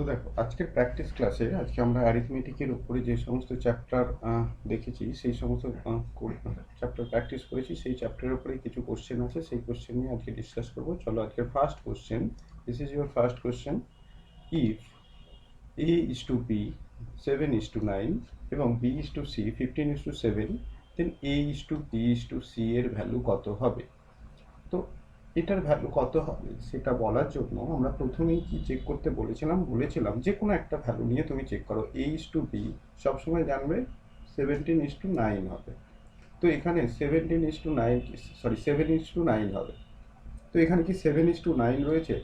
তো দেখো, আজকের প্র্যাকটিস ক্লাসে আজকে আমরা অ্যারিথমেটিকের উপরে যে সমস্ত চ্যাপ্টার দেখেছি, সেই সমস্ত চ্যাপ্টার প্র্যাকটিস করেছি, সেই চ্যাপ্টারের উপরে কিছু কোশ্চেন আছে, সেই কোশ্চেন নিয়ে আজকে ডিসকাস করবো। চলো, আজকের first question, this is your first question. If A/B 7:9 এবং B/C 15:7, দেন A/B/C এর ভ্যালু কত হবে? তো এটার ভ্যালু কত হবে সেটা বলার জন্য আমরা প্রথমেই কি চেক করতে বলেছিলাম যে কোনো একটা ভ্যালু নিয়ে তুমি চেক করো। A/B সবসময় জানবে 17:9 হবে। তো এখানে 17:9, সরি 7:9 হবে। তো এখানে কি 7:9 রয়েছে?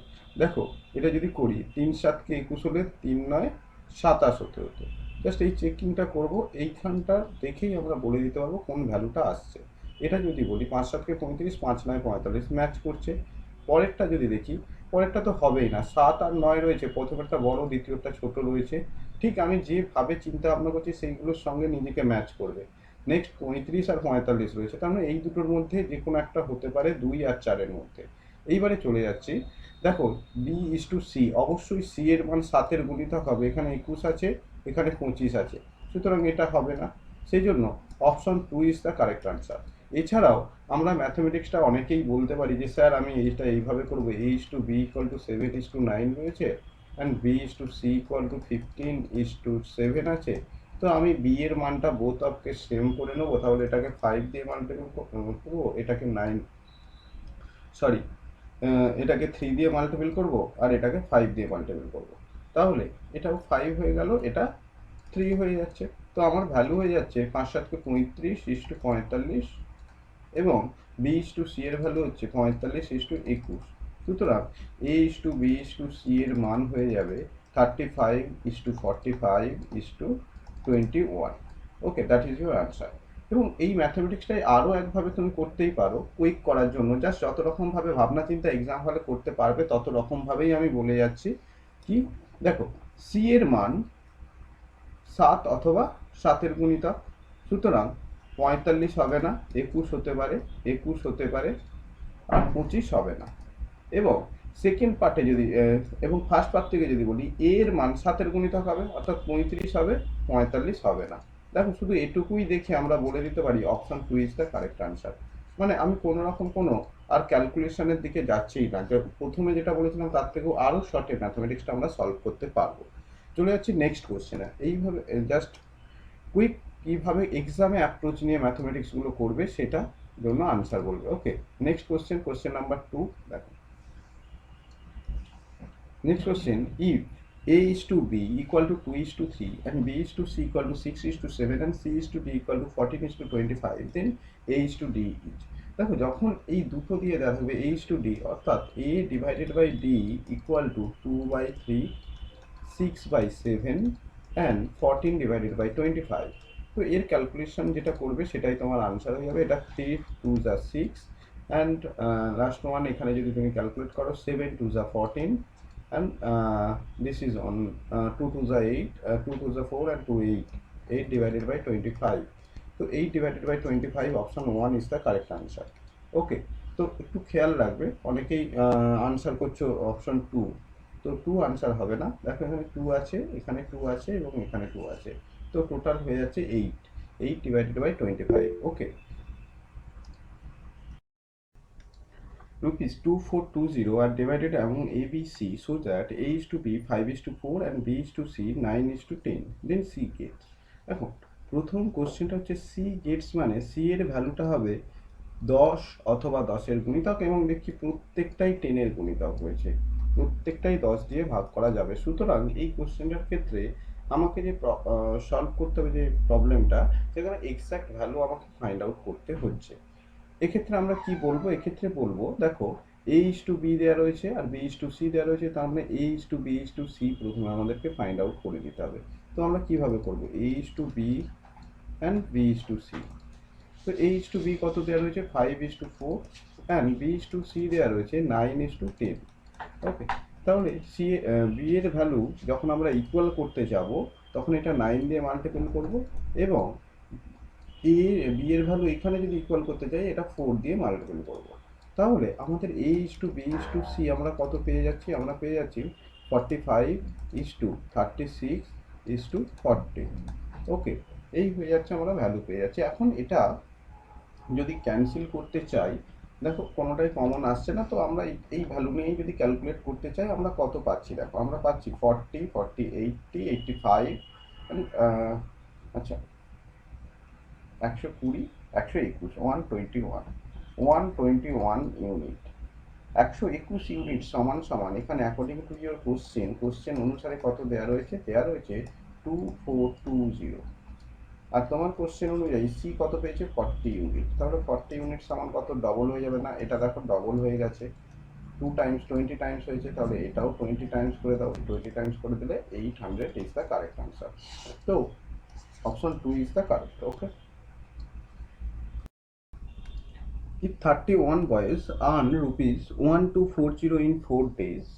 দেখো, এটা যদি করি 3 7 কে 21 হলে 3 9 27 হতে হতো। জাস্ট এই চেকিংটা করবো, এইখানটা দেখেই আমরা বলে দিতে পারবো কোন ভ্যালুটা আসছে। এটা যদি বলি 5 7 কে 35, 5 9 45, ম্যাচ করছে। পরেরটা যদি দেখি, পরেরটা তো হবেই না, 7 আর 9 রয়েছে, প্রথমেরটা বড়, দ্বিতীয়টা ছোট রয়েছে। ঠিক আমি যেভাবে চিন্তা ভাবনা করছি সেইগুলোর সঙ্গে নিজেকে ম্যাচ করবে। নেক্সট 35 আর 45 রয়েছে, তার মানে এই দুটোর মধ্যে যে কোনো একটা হতে পারে 2 আর 4-এর মধ্যে। এইবারে চলে যাচ্ছি, দেখো B/C, অবশ্যই C এর মান 7-এর গুণিতক হবে। এখানে 21 আছে, এখানে 25 আছে, সুতরাং এটা হবে না। সেই জন্য option 2 is the correct answer. এছাড়াও আমরা ম্যাথমেটিক্সটা অনেকেই বলতে পারি যে স্যার আমি এইটা এইভাবে করবো, A/B = 7:9 রয়েছে অ্যান্ড B/C = 15:7 আছে। তো আমি বি এর মানটা বোথ অফকে সেম করে নেবো, তাহলে এটাকে 5 দিয়ে মাল্টিপ্লাই করবো, এটাকে 9, সরি, এটাকে 3 দিয়ে মাল্টিপল করব আর এটাকে 5 দিয়ে মাল্টিপল করব। তাহলে এটাও 5 হয়ে গেল, এটা 3 হয়ে যাচ্ছে। তো আমার ভ্যালু হয়ে যাচ্ছে 5 7 কে 35 = 45 এবং B/C এর ভ্যালু হচ্ছে 45 = 21। সুতরাং A/B/C এর মান হয়ে যাবে 35:45:21। ওকে, দ্যাট ইজ ইউর আনসার। এবং এই ম্যাথমেটিক্সটাই আরও একভাবে তুমি করতেই পারো কুইক করার জন্য। জাস্ট যত রকমভাবে ভাবনা চিন্তা এক্সাম হলে করতে পারবে, তত রকমভাবেই আমি বলে যাচ্ছি। কি, দেখো, সি এর মান 7 অথবা 7-এর গুণিতক, সুতরাং 45 হবে না, 21 হতে পারে, 21 হতে পারে, আর 25 হবে না। এবং সেকেন্ড পার্টে যদি এবং ফার্স্ট পার্ট থেকে যদি বলি, এ এর মান 7-এর গুণিতক হবে, অর্থাৎ 35 হবে, 45 হবে না। দেখো, শুধু এটুকুই দেখে আমরা বলে দিতে পারি option 2 is the correct answer. মানে আমি কোনো রকম কোনো আর ক্যালকুলেশনের দিকে যাচ্ছিই না, যে প্রথমে যেটা বলেছিলাম তার থেকেও আরও শর্টে ম্যাথমেটিক্সটা আমরা সলভ করতে পারবো। চলে যাচ্ছি নেক্সট কোশ্চেনে। এইভাবে জাস্ট কুইক কীভাবে এক্সামে অ্যাপ্রোচ নিয়ে ম্যাথমেটিক্সগুলো করবে সেটা জন্য আনসার বলবে। ওকে, নেক্সট কোশ্চেন, কোশ্চেন নাম্বার 2। দেখো, next question, if A/B = 2:3 and B/C = 6:7 and C/D = 14:25, then A/D is, দেখো, যখন এই দুটো দিয়ে দেওয়া থাকবে A/D, অর্থাৎ A/D = 2/3, 6/7 and 14/25, তো এর ক্যালকুলেশন যেটা করবে সেটাই তোমার আনসার হয়ে যাবে। এটা 3 2 যা 6 অ্যান্ড লাস্ট ওয়ান, এখানে যদি তুমি ক্যালকুলেট করো 7 2 যা 14 and this is on 2 2 the 8, 2 2 the 4 and 2 8, 8/25, তো 8/25 option 1 is the correct answer. ওকে, তো একটু খেয়াল রাখবে, অনেকেই আনসার করছো অপশন 2, তো 2 আনসার হবে না। দেখো, এখানে 2 আছে, এখানে 2 আছে এবং এখানে 2 আছে, তো টোটাল হয়ে যাচ্ছে 8, 8/25। ওকে, ₹2420 are divided among A, B, C so that A/B 5:4 and B/C 9:10, then C gets। দেখো, প্রথম কোশ্চেনটা হচ্ছে সি গেটস, মানে সি এর ভ্যালুটা হবে 10 অথবা 10-এর গুণিতক, এবং দেখছি প্রত্যেকটাই 10-এর গুণিতক হয়েছে, প্রত্যেকটাই 10 দিয়ে ভাগ করা যাবে। সুতরাং এই কোশ্চেনটার ক্ষেত্রে আমাকে যে সলভ করতে হবে, যে প্রবলেমটা, সেখানে এক্সাক্ট ভ্যালু আমাকে ফাইন্ড আউট করতে হচ্ছে। এক্ষেত্রে আমরা কি বলবো? এক্ষেত্রে বলবো, দেখো, A/B দেওয়া রয়েছে আর B/C দেওয়া রয়েছে, তার মানে A/B/C প্রথমে আমাদেরকে ফাইন্ড আউট করে দিতে হবে। তো আমরা কিভাবে করব? A/B and B/C। তো A/B কত দেওয়া রয়েছে? 5:4 অ্যান্ড B/C দেওয়া রয়েছে 9:10। ওকে, তাহলে বি এর ভ্যালু যখন আমরা ইকুয়াল করতে যাব, তখন এটা 9 দিয়ে মাল্টিপল করব, এবং বি এর ভ্যালু এখানে যদি ইকুয়াল করতে চাই, এটা 4 দিয়ে মাল্টিপল করব। তাহলে আমাদের A/B/C আমরা কত পেয়ে যাচ্ছি? আমরা পেয়ে যাচ্ছি 45:36:40। ওকে, এই হয়ে যাচ্ছে, আমরা ভ্যালু পেয়ে যাচ্ছি। এখন এটা যদি ক্যান্সেল করতে চাই, দেখো কোনোটাই কমন আসছে না, তো আমরা এই ভ্যালু নিয়েই যদি ক্যালকুলেট করতে চাই আমরা কত পাচ্ছি, দেখো আমরা পাচ্ছি 40, 40, 80, 85, আচ্ছা 120, 121, 121 ইউনিট। 121 ইউনিট সমান সমান এখানে অ্যাকর্ডিং টু ইউর কোশ্চেন অনুসারে কত দেওয়া রয়েছে? দেওয়া রয়েছে 2420। আর তোমার কোশ্চেন অনুযায়ী সি কত পেয়েছে? 40 ইউনিট। তাহলে 40 ইউনিট সমান কত? ডবল হয়ে যাবে না? এটা দেখো ডবল হয়ে গেছে, 2 টাইমস 20 টাইমস হয়েছে, তাহলে এটাও 20 টাইমস করে দাও। 20 টাইমস করে দিলে 800 ইজ দ্য কারেক্ট আনসার। তো option 2 is the correct. Okay, if 31 boys earn rupees 1240 in 4 days,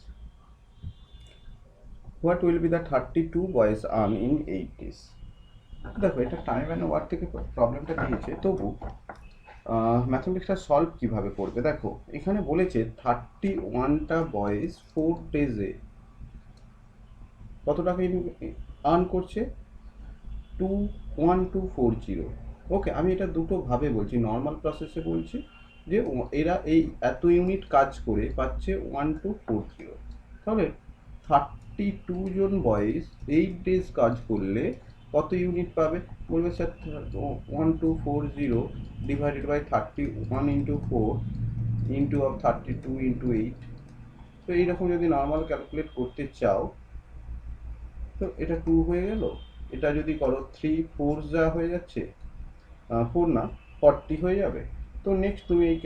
what will be the 32 boys earn in 8 days? দেখো এটা টাইম অ্যান্ড ওয়ার্ক থেকে প্রবলেমটা দিয়েছে, তবু ম্যাথমেটিক্সটা সলভ কীভাবে করবে? দেখো এখানে বলেছে 31টা বয়েজ 4 ডেজে কত টাকা আর্ন করছে? 1240। ওকে, আমি এটা দুটো ভাবে বলছি, নর্মাল প্রসেসে বলছি যে এরা এই এত ইউনিট কাজ করে পাচ্ছে 1240। তাহলে 32 জন বয়েজ 8 ডেজ কাজ করলে কত ইউনিট পাবে? বলবে sir 1240 divided by 31 into 4 into of 32 into 8। তো এইরকম যদি নর্মাল ক্যালকুলেট করতে চাও, তো এটা 2 হয়ে গেল। এটা যদি করো 3 4 যা হয়ে যাচ্ছে, 4 না 40 হয়ে যাবে। তো নেক্সট তুমি এই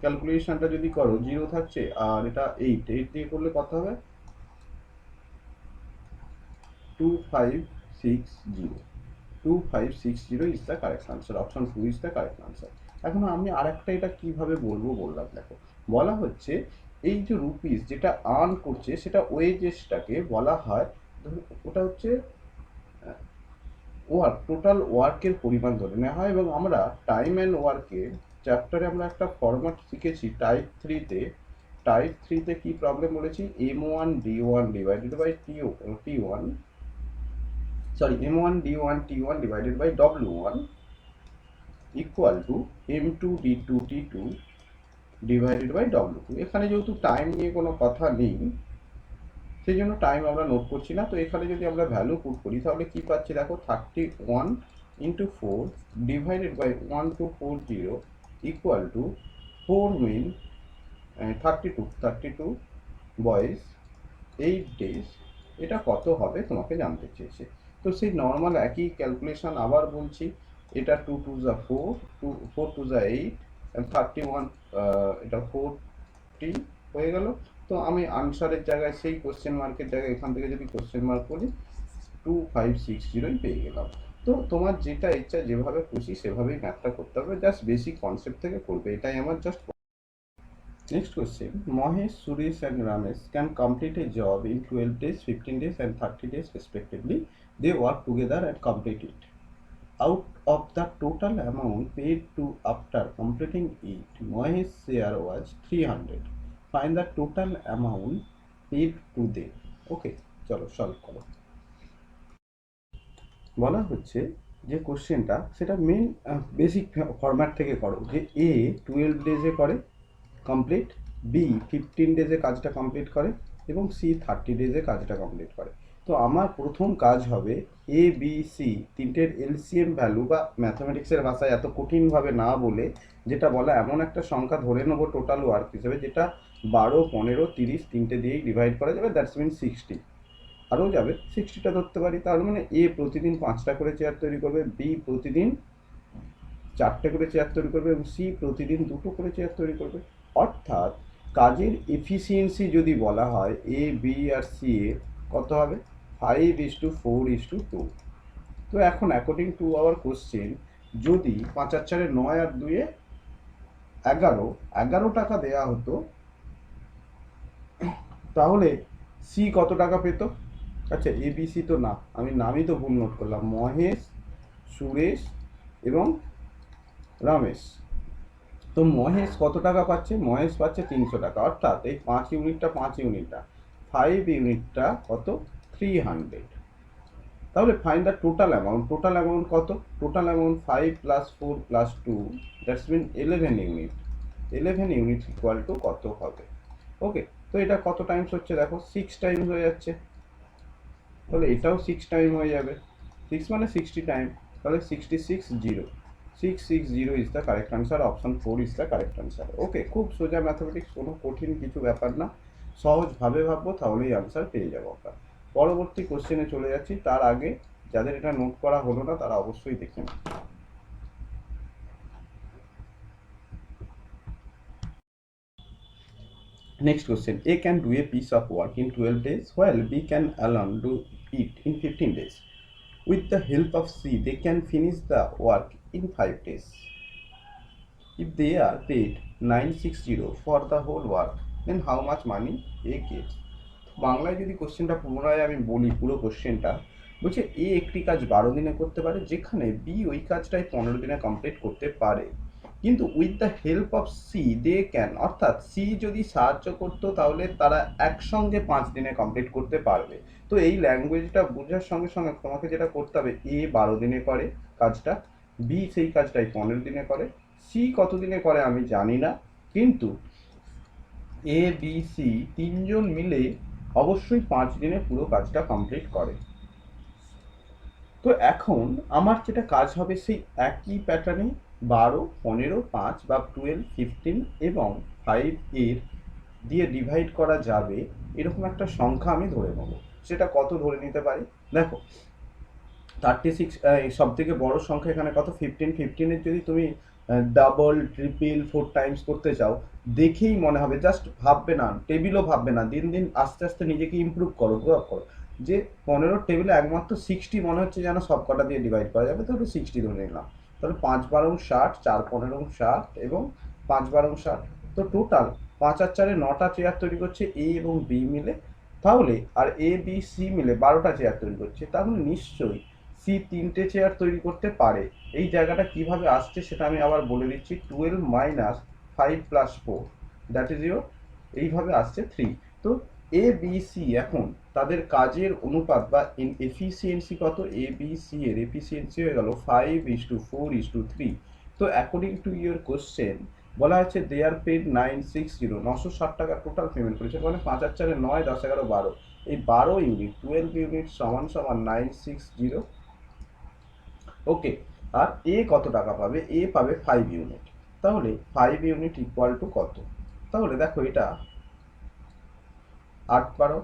ক্যালকুলেশনটা যদি করো, 0 থাকছে আর এটা 8 দিয়ে করলে কত হবে? 2560। 2560 is the correct answer. Option 2 is the correct answer. এখন আমি আরেকটা এটা কিভাবে বলবো বললাম, দেখো বলা হচ্ছে এই যে রুপিস যেটা আর্ন করছে সেটা ওয়েজেসটাকে বলা হয়, ওটা হচ্ছে ওয়ার্ক, টোটাল ওয়ার্কের পরিমাণ ধরে নেওয়া হয়। এবং আমরা টাইম অ্যান্ড ওয়ার্কের চ্যাপ্টারে আমরা একটা ফরম্যাট শিখেছি টাইপ 3তে কি প্রবলেম বলেছি? M1D1 divided by T1, sorry M1D1 divided by W1 equal to M2D2 divided by W2। এখানে যেহেতু টাইম নিয়ে কোনো কথা নেই, সেই জন্য টাইম আমরা নোট করছি না। তো এখানে যদি আমরা ভ্যালু পুট করি তাহলে কি পাচ্ছি? দেখো 31 into 4 divided by 1240 equal to 4 mean 32 boys 8 days. এটা কত হবে তোমাকে জানতে চেয়েছে। তো সেই নর্মাল একই ক্যালকুলেশন আবার বলছি, এটা 2 2 যা 4, 4 2 যা 8, 31 এটা 40 হয়ে গেল। তো আমি আনসারের জায়গায় সেই কোশ্চেন মার্কের জায়গায় এখান থেকে যদি কোশ্চেন মার্ক করি 2560 পেয়ে গেলাম। তো তোমার যেটা ইচ্ছা যেভাবে খুশি সেভাবেই ম্যাথটা করতে হবে, জাস্ট বেসিক কনসেপ্ট থেকে করবে, এটাই আমার just. Next question, Mahesh, Suresh and Ramesh can complete a job in 12 days, 15 days and 30 days respectively. They work together and complete it. Out of the total amount paid to after completing it, Mohesh's share was 300. Find the total amount paid to them. ওকে, চলো solve করো। বলা হচ্ছে যে কোশ্চেনটা সেটা main basic format থেকে করো, যে এ 12 ডেজে করে কমপ্লিট, বি 15 ডেজে কাজটা কমপ্লিট করে এবং সি 30 ডেজে কাজটা কমপ্লিট করে। তো আমার প্রথম কাজ হবে এ বি সি তিনটের এলসিএম ভ্যালু, বা ম্যাথামেটিক্সের ভাষায় এত কঠিনভাবে না বলে যেটা বলা, এমন একটা সংখ্যা ধরে নেবো টোটাল ওয়ার্ক হিসেবে, যেটা 12, 15, 30 তিনটে দিয়েই ডিভাইড করা যাবে, দ্যাটস মিন 60। আরও যাবে, 60টা ধরতে পারি। তার মানে এ প্রতিদিন 5টা করে চেয়ার তৈরি করবে, বি প্রতিদিন 4টে করে চেয়ার তৈরি করবে এবং সি প্রতিদিন 2টো করে চেয়ার তৈরি করবে। অর্থাৎ কাজের এফিসিয়েন্সি যদি বলা হয় এ বি আর সি এ কত হবে? 5:4:2। তো এখন অ্যাকর্ডিং টু আওয়ার কোশ্চেন, যদি 5 আর 4 9 আর 2 11 টাকা দেয়া হতো, তাহলে সি কত টাকা পেত? আচ্ছা এবিসি তো না, আমি নামই তো ভুল নোট করলাম, মহেশ, সুরেশ এবং রমেশ। তো মহেশ কত টাকা পাচ্ছে? মহেশ পাচ্ছে 300 টাকা। অর্থাৎ এই 5 ইউনিটটা 5 ইউনিটটা কত 300। তাহলে find the total amount. Total amount কত? Total amount 5 + 4 + 2, that's mean 11 unit. 11 unit equal to কত হবে? ওকে, তো এটা কত টাইমস হচ্ছে দেখো, 6 টাইমস হয়ে যাচ্ছে। তাহলে এটাও 6 টাইম হয়ে যাবে, 6 মানে 60 টাইম, তাহলে 66 0, 660 is the correct answer. Option 4 is the correct answer. Okay, খুব সোজা ম্যাথামেটিক্স, কোনো কঠিন কিছু ব্যাপার না, সহজভাবে ভাববো তাহলেই আনসার পেয়ে যাবো আমরা। পরবর্তী কোশ্চেনে চলে যাচ্ছি, তার আগে যাদের এটা নোট করা হলো না তারা অবশ্যই দেখে নেন। Next question. A can do a piece of work in 12 days while B can alone do it in 15 days. With the help of C, they can finish the work in 5 days. If they are paid 960 for the whole work, then how much money A gets? বাংলায় যদি কোশ্চেনটা পুনরায় আমি বলি, পুরো কোশ্চেনটা বলছে এ একটি কাজ 12 দিনে করতে পারে, যেখানে বি ওই কাজটাই 15 দিনে কমপ্লিট করতে পারে, কিন্তু with the help of C they can, অর্থাৎ সি যদি সাহায্য করতো তাহলে তারা একসঙ্গে 5 দিনে কমপ্লিট করতে পারবে। তো এই ল্যাঙ্গুয়েজটা বোঝার সঙ্গে সঙ্গে তোমাকে যেটা করতে হবে, এ 12 দিনে করে কাজটা, বি সেই কাজটাই 15 দিনে করে, সি কত দিনে করে আমি জানি না, কিন্তু এ বি সি তিনজন মিলে অবশ্যই 5 দিনে পুরো কাজটা কমপ্লিট করে। তো এখন আমার যেটা কাজ হবে সেই একই প্যাটার্নে 12, 15, 5 বা 12, 15 এবং 5 এর দিয়ে ডিভাইড করা যাবে এরকম একটা সংখ্যা আমি ধরে নেব। সেটা কত ধরে নিতে পারি? দেখো 36, সব থেকে বড় সংখ্যা এখানে কত 15। 15-এর যদি তুমি ডাবল, ট্রিপল, 4 টাইমস করতে চাও, দেখেই মনে হবে, জাস্ট ভাববে না, টেবিলও ভাববে না, দিন দিন আস্তে আস্তে নিজেকে ইমপ্রুভ করো, গ্রো আপ করো, যে 15 টেবিলে একমাত্র 60 মনে হচ্ছে যেন সব কটা দিয়ে ডিভাইড করা যাবে, তাহলে 60 ধরে নিলাম। তাহলে 5 12 60, 4 15 60 এবং 5 12 60, তো টোটাল 5 আর 4-এ 9টা চেয়ার তৈরি করছে এ এবং বি মিলে, তাহলে আর এ বি সি মিলে 12টা চেয়ার তৈরি করছে, তাহলে নিশ্চয়ই সি 3টে চেয়ার তৈরি করতে পারে। এই জায়গাটা কিভাবে আসছে সেটা আমি আবার বলে দিচ্ছি, 12 - 5 + 4 দ্যাট ইজ ইউর, এইভাবে আসছে 3। তো এ বি সি এখন তাদের কাজের অনুপাত বা এফিসিয়েন্সি কত, এ বি সি এর এফিসিয়েন্সি হয়ে গেল 5:4:3। তো অ্যাকর্ডিং টু ইউর কোশ্চেন বলা হচ্ছে দে আর পেড 960, 960 টাকা টোটাল পেমেন্ট করেছে, মানে 5 আর 4-এ 9, 10 11 12, এই 12 ইউনিট 12 ইউনিট সমান সমান 960। ওকে, আর এ কত টাকা পাবে? এ পাবে 5 ইউনিট। তাহলে 5 ইউনিট ইকুয়াল টু কত? তাহলে দেখো এটা 8 12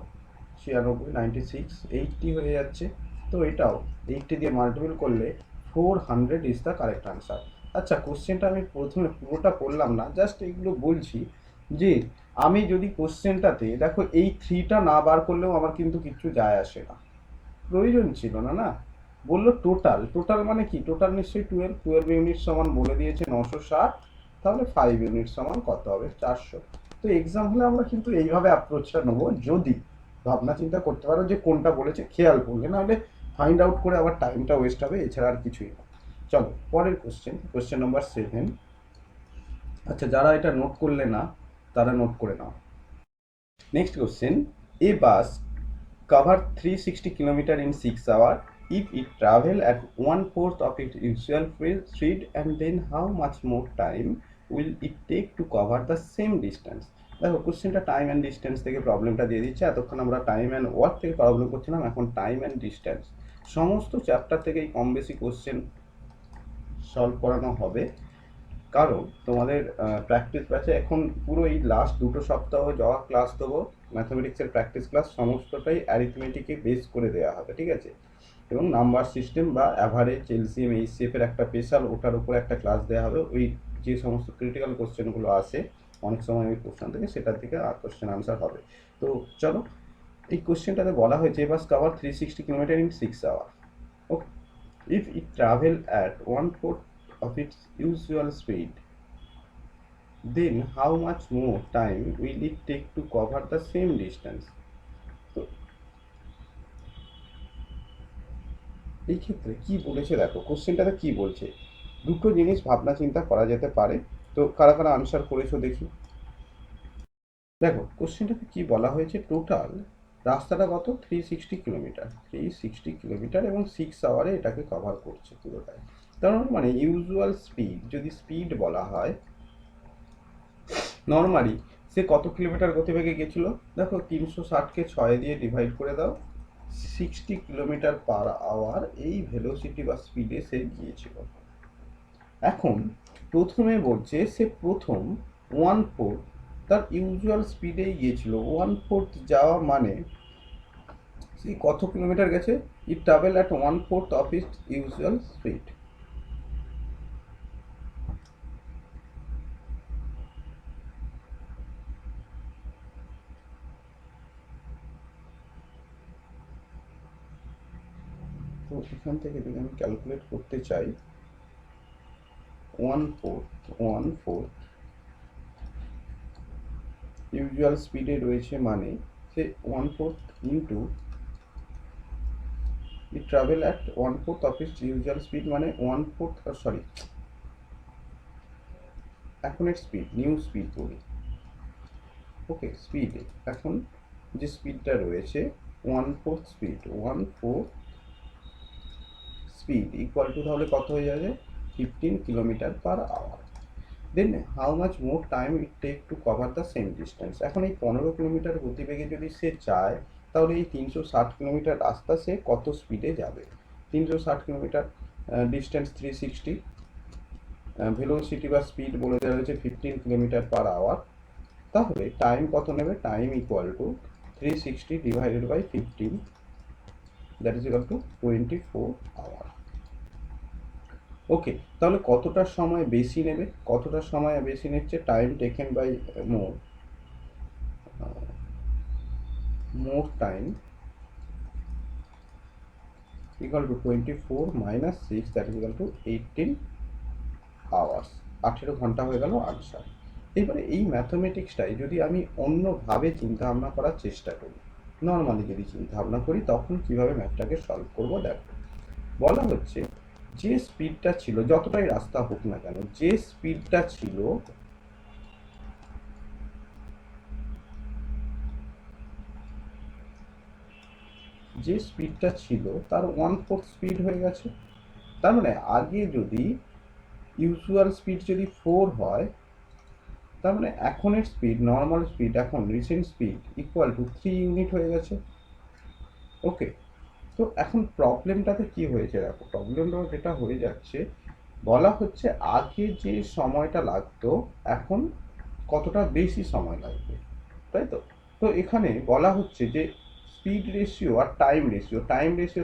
96, 96 80 হয়ে যাচ্ছে। তো এটাও 80 দিয়ে মাল্টিপল করলে 400 ইজ দ্য কারেক্ট আনসার। আচ্ছা, কোশ্চেনটা আমি প্রথমে পুরোটা করলাম না, জাস্ট এগুলো বলছি যে আমি যদি কোশ্চেনটাতে দেখো এই 3টা না বার করলেও আমার কিন্তু কিচ্ছু যায় আসে না, প্রয়োজন ছিল না, না বললো টোটাল। টোটাল মানে কি? টোটাল নিশ্চয়ই 12, 12 ইউনিট সমান বলে দিয়েছে 960, তাহলে 5 ইউনিট সমান কত হবে? 400। তো এক্সাম হলে আমরা কিন্তু এইভাবে অ্যাপ্রোচটা নেবো, যদি ভাবনা চিন্তা করতে পারো যে কোনটা বলেছে, খেয়াল করলে, নাহলে ফাইন্ড আউট করে আবার টাইমটা ওয়েস্ট হবে, এছাড়া আর কিছুই না। চলো পরের কোশ্চেন, কোশ্চেন নাম্বার 7। আচ্ছা, যারা এটা নোট করলে না তারা নোট করে নাও। Next question, A bus cover 360 km in 6 hours if it travel at 1/4 of its usual speed, and then how much more time will it take to cover the same distance? দেখো কোশ্চেনটা time and distance থেকে প্রবলেমটা দিয়ে দিচ্ছে। এতক্ষণ আমরা time and work থেকে problem করছিলাম, এখন টাইম অ্যান্ড ডিস্টেন্স। সমস্ত চ্যাপ্টার থেকেই কম বেশি কোশ্চেন সলভ করানো হবে, কারণ তোমাদের প্র্যাকটিস ব্যাচে এখন পুরো এই লাস্ট 2 সপ্তাহ যা ক্লাস দেবো ম্যাথামেটিক্সের প্র্যাকটিস ক্লাস, সমস্তটাই অ্যারিথমেটিকে বেস করে দেওয়া হবে, ঠিক আছে? এবং নাম্বার সিস্টেম বা অ্যাভারেজ, এলসিএম, এইচসিএফের একটা স্পেশাল, ওটার উপরে একটা ক্লাস দেওয়া হবে। ওই যে সমস্ত ক্রিটিক্যাল কোশ্চেনগুলো আসে অনেক সময় ওই কোশ্চেন থেকে, সেটার থেকে কোশ্চেন আনসার হবে। তো চলো, এই কোশ্চেনটাতে বলা হয়েছে bus cover 360 km in 6 hours. Okay, if it travel at 1/4 of its usual speed, then how much more time will it take to cover the same distance? তো এই ক্ষেত্রে কি বলেছে দেখো, কোশ্চেনটাতে কি বলছে, দুটো জিনিস ভাবনা চিন্তা করা যেতে পারে। তো কারা আনসার করেছো দেখি। দেখো কোশ্চেনটাতে কি বলা হয়েছে, টোটাল রাস্তাটা কত 360 কিলোমিটার, 360 কিলোমিটার এবং 6 আওয়ারে এটাকে কভার করছে পুরোটাই। তার মানে ইউজুয়াল স্পিড, যদি স্পিড বলা হয় নর্মালি সে কত কিলোমিটার গতিবেগে গেছিল, দেখো 360কে 6 দিয়ে ডিভাইড করে দাও, 60 কিলোমিটার পার আওয়ার এই ভেলোসিটি বা স্পিডে সে গিয়েছিল। এখন প্রথমে বলছে সে প্রথম 1/4 তার ইউজুয়াল স্পিডেই গিয়েছিল। 1/4 যাওয়া মানে সে কত কিলোমিটার গেছে, it travel at 1/4 of its usual speed. তো এখান থেকে যদি আমি ক্যালকুলেট করতে চাই, 1/4 ইউজুয়াল স্পিডে রয়েছে মানে সে 1/4 into it travel at 1/4 of its usual speed মানে 1/4, সরি এখন এর স্পিড নিউ স্পিড বলি, ওকে স্পিডে এখন যে স্পিডটা রয়েছে 1/4 স্পিড, 1/4 স্পিড ইকুয়াল টু তাহলে কত হয়ে যাবে 15 kilometre per hour. Then how much more time it take to cover the same distance. এখন এই 15 কিলোমিটার গতিবেগে যদি সে যায় তাহলে এই 360 কিলোমিটার রাস্তা সে কত স্পিডে যাবে। 360 কিলোমিটার ডিস্টেন্স 360, ভেলোসিটি বা স্পিড বলে দেওয়া হয়েছে 15 কিলোমিটার পার আওয়ার। তাহলে টাইম কত নেবে, time equal to 360 divided by 15, that is equal to 24 hour. Okay, তাহলে কতটা সময় বেশি নেবে, কতটা সময় বেশি নিচ্ছে, time taken by more time equal to 24 minus 6, that is equal to 18 hours. 18 ঘন্টা হয়ে গেল আনসার। এবারে এই ম্যাথমেটিক্সটাই যদি আমি অন্যভাবে চিন্তা ভাবনা করার চেষ্টা করি, নর্মালি যদি চিন্তা ভাবনা করি তখন কিভাবে ম্যাথটাকে সলভ করব, দেখো বলা হচ্ছে যে স্পিডটা ছিল, যতটাই রাস্তা হোক না কেন, যে স্পিডটা ছিল তার 1/4 স্পিড হয়ে গেছে। তার মানে আগে যদি ইউজুয়াল স্পিড যদি 4 হয়, তার মানে এখনের স্পিড, নর্মাল স্পিড, এখন recent speed equal to 3 unit হয়ে গেছে। ওকে, তো এখন প্রবলেমটাতে কি হয়েছে, দেখো প্রবলেমটা যেটা হয়ে যাচ্ছে, বলা হচ্ছে আগে যে সময়টা লাগতো এখন কতটা বেশি সময় লাগবে, তাই তো। তো এখানে বলা হচ্ছে যে স্পিড রেশিও আর টাইম রেশিও,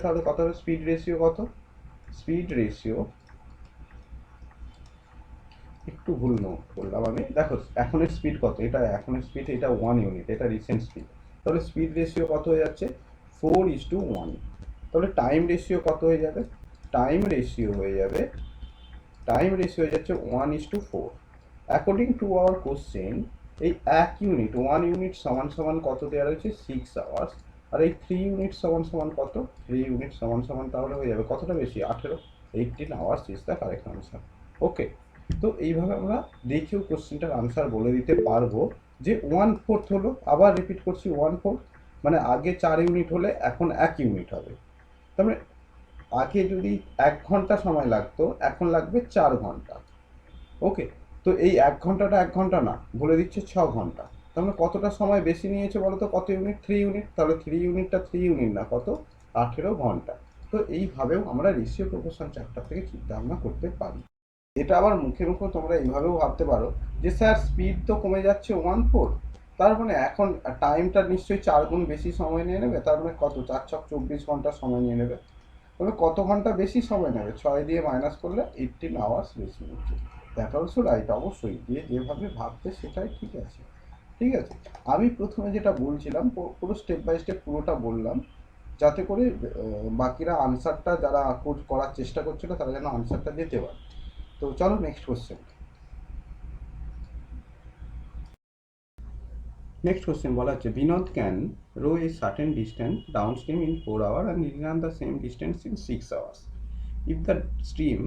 তাহলে কত হবে, স্পিড রেশিও কত, স্পিড রেশিও একটু ভুল নোট করলাম আমি, দেখো এখনের স্পিড কত, এটা এখনের স্পিড, এটা 1 ইউনিট, এটা রিসেন্ট স্পিড, তাহলে স্পিড রেশিও কত হয়ে যাচ্ছে 4:1। তাহলে টাইম রেশিও কত হয়ে যাবে, টাইম রেশিও হয়ে যাচ্ছে 1:4। অ্যাকর্ডিং টু আওয়ার কোশ্চেন এই 1 ইউনিট, 1 ইউনিট সমান সমান কত দেওয়া রয়েছে 6 আওয়ার্স, আর এই 3 ইউনিট সমান সমান কত, 3 ইউনিট সমান সমান তাহলে হয়ে যাবে কতটা বেশি 18, 18 hours is the correct answer. Okay, তো এইভাবে আমরা দেখেও কোশ্চেনটার আনসার বলে দিতে পারবো যে 1/4 হলো, আবার রিপিট করছি 1/4 মানে আগে 4 ইউনিট হলে এখন 1 ইউনিট হবে। তার মানে আগে যদি 1 ঘন্টা সময় লাগতো এখন লাগবে 4 ঘন্টা। ওকে, তো এই 1 ঘন্টাটা 1 ঘন্টা না, বলে দিচ্ছে 6 ঘন্টা। তার মানে কতটা সময় বেশি নিয়েছে বলো তো, কত ইউনিট, 3 ইউনিট, তাহলে 3 ইউনিটটা 3 ইউনিট না, কত 18 ঘন্টা। তো এইভাবেও আমরা রেশিও প্রপোর্শন চ্যাপ্টার থেকে চিন্তা ভাবনা করতে পারি। এটা আবার মুখে মুখে তোমরা এইভাবেও ভাবতে পারো যে স্যার স্পিড তো কমে যাচ্ছে 1/4, তার মানে এখন টাইমটা নিশ্চয়ই 4 গুণ বেশি সময় নিয়ে নেবে, তার মানে কত 4 × 24 ঘন্টা সময় নিয়ে নেবে। তবে কত ঘন্টা বেশি সময় নেবে, 6 দিয়ে মাইনাস করলে 18 আওয়ার্স বেশি নিচ্ছে। দ্যাট অলসো রাইট, অবশ্যই যে যেভাবে ভাবতে সেটাই ঠিক আছে। ঠিক আছে, আমি প্রথমে যেটা বলছিলাম পুরো স্টেপ বাই স্টেপ পুরোটা বললাম, যাতে করে বাকিরা আনসারটা যারা করার চেষ্টা করছিল তারা যেন আনসারটা দিতে পারে। তো চলো নেক্সট কোশ্চেন। বলা হচ্ছে Vinod can row a certain distance downstream in 4 hour and return the same distance in 6 hours. If the stream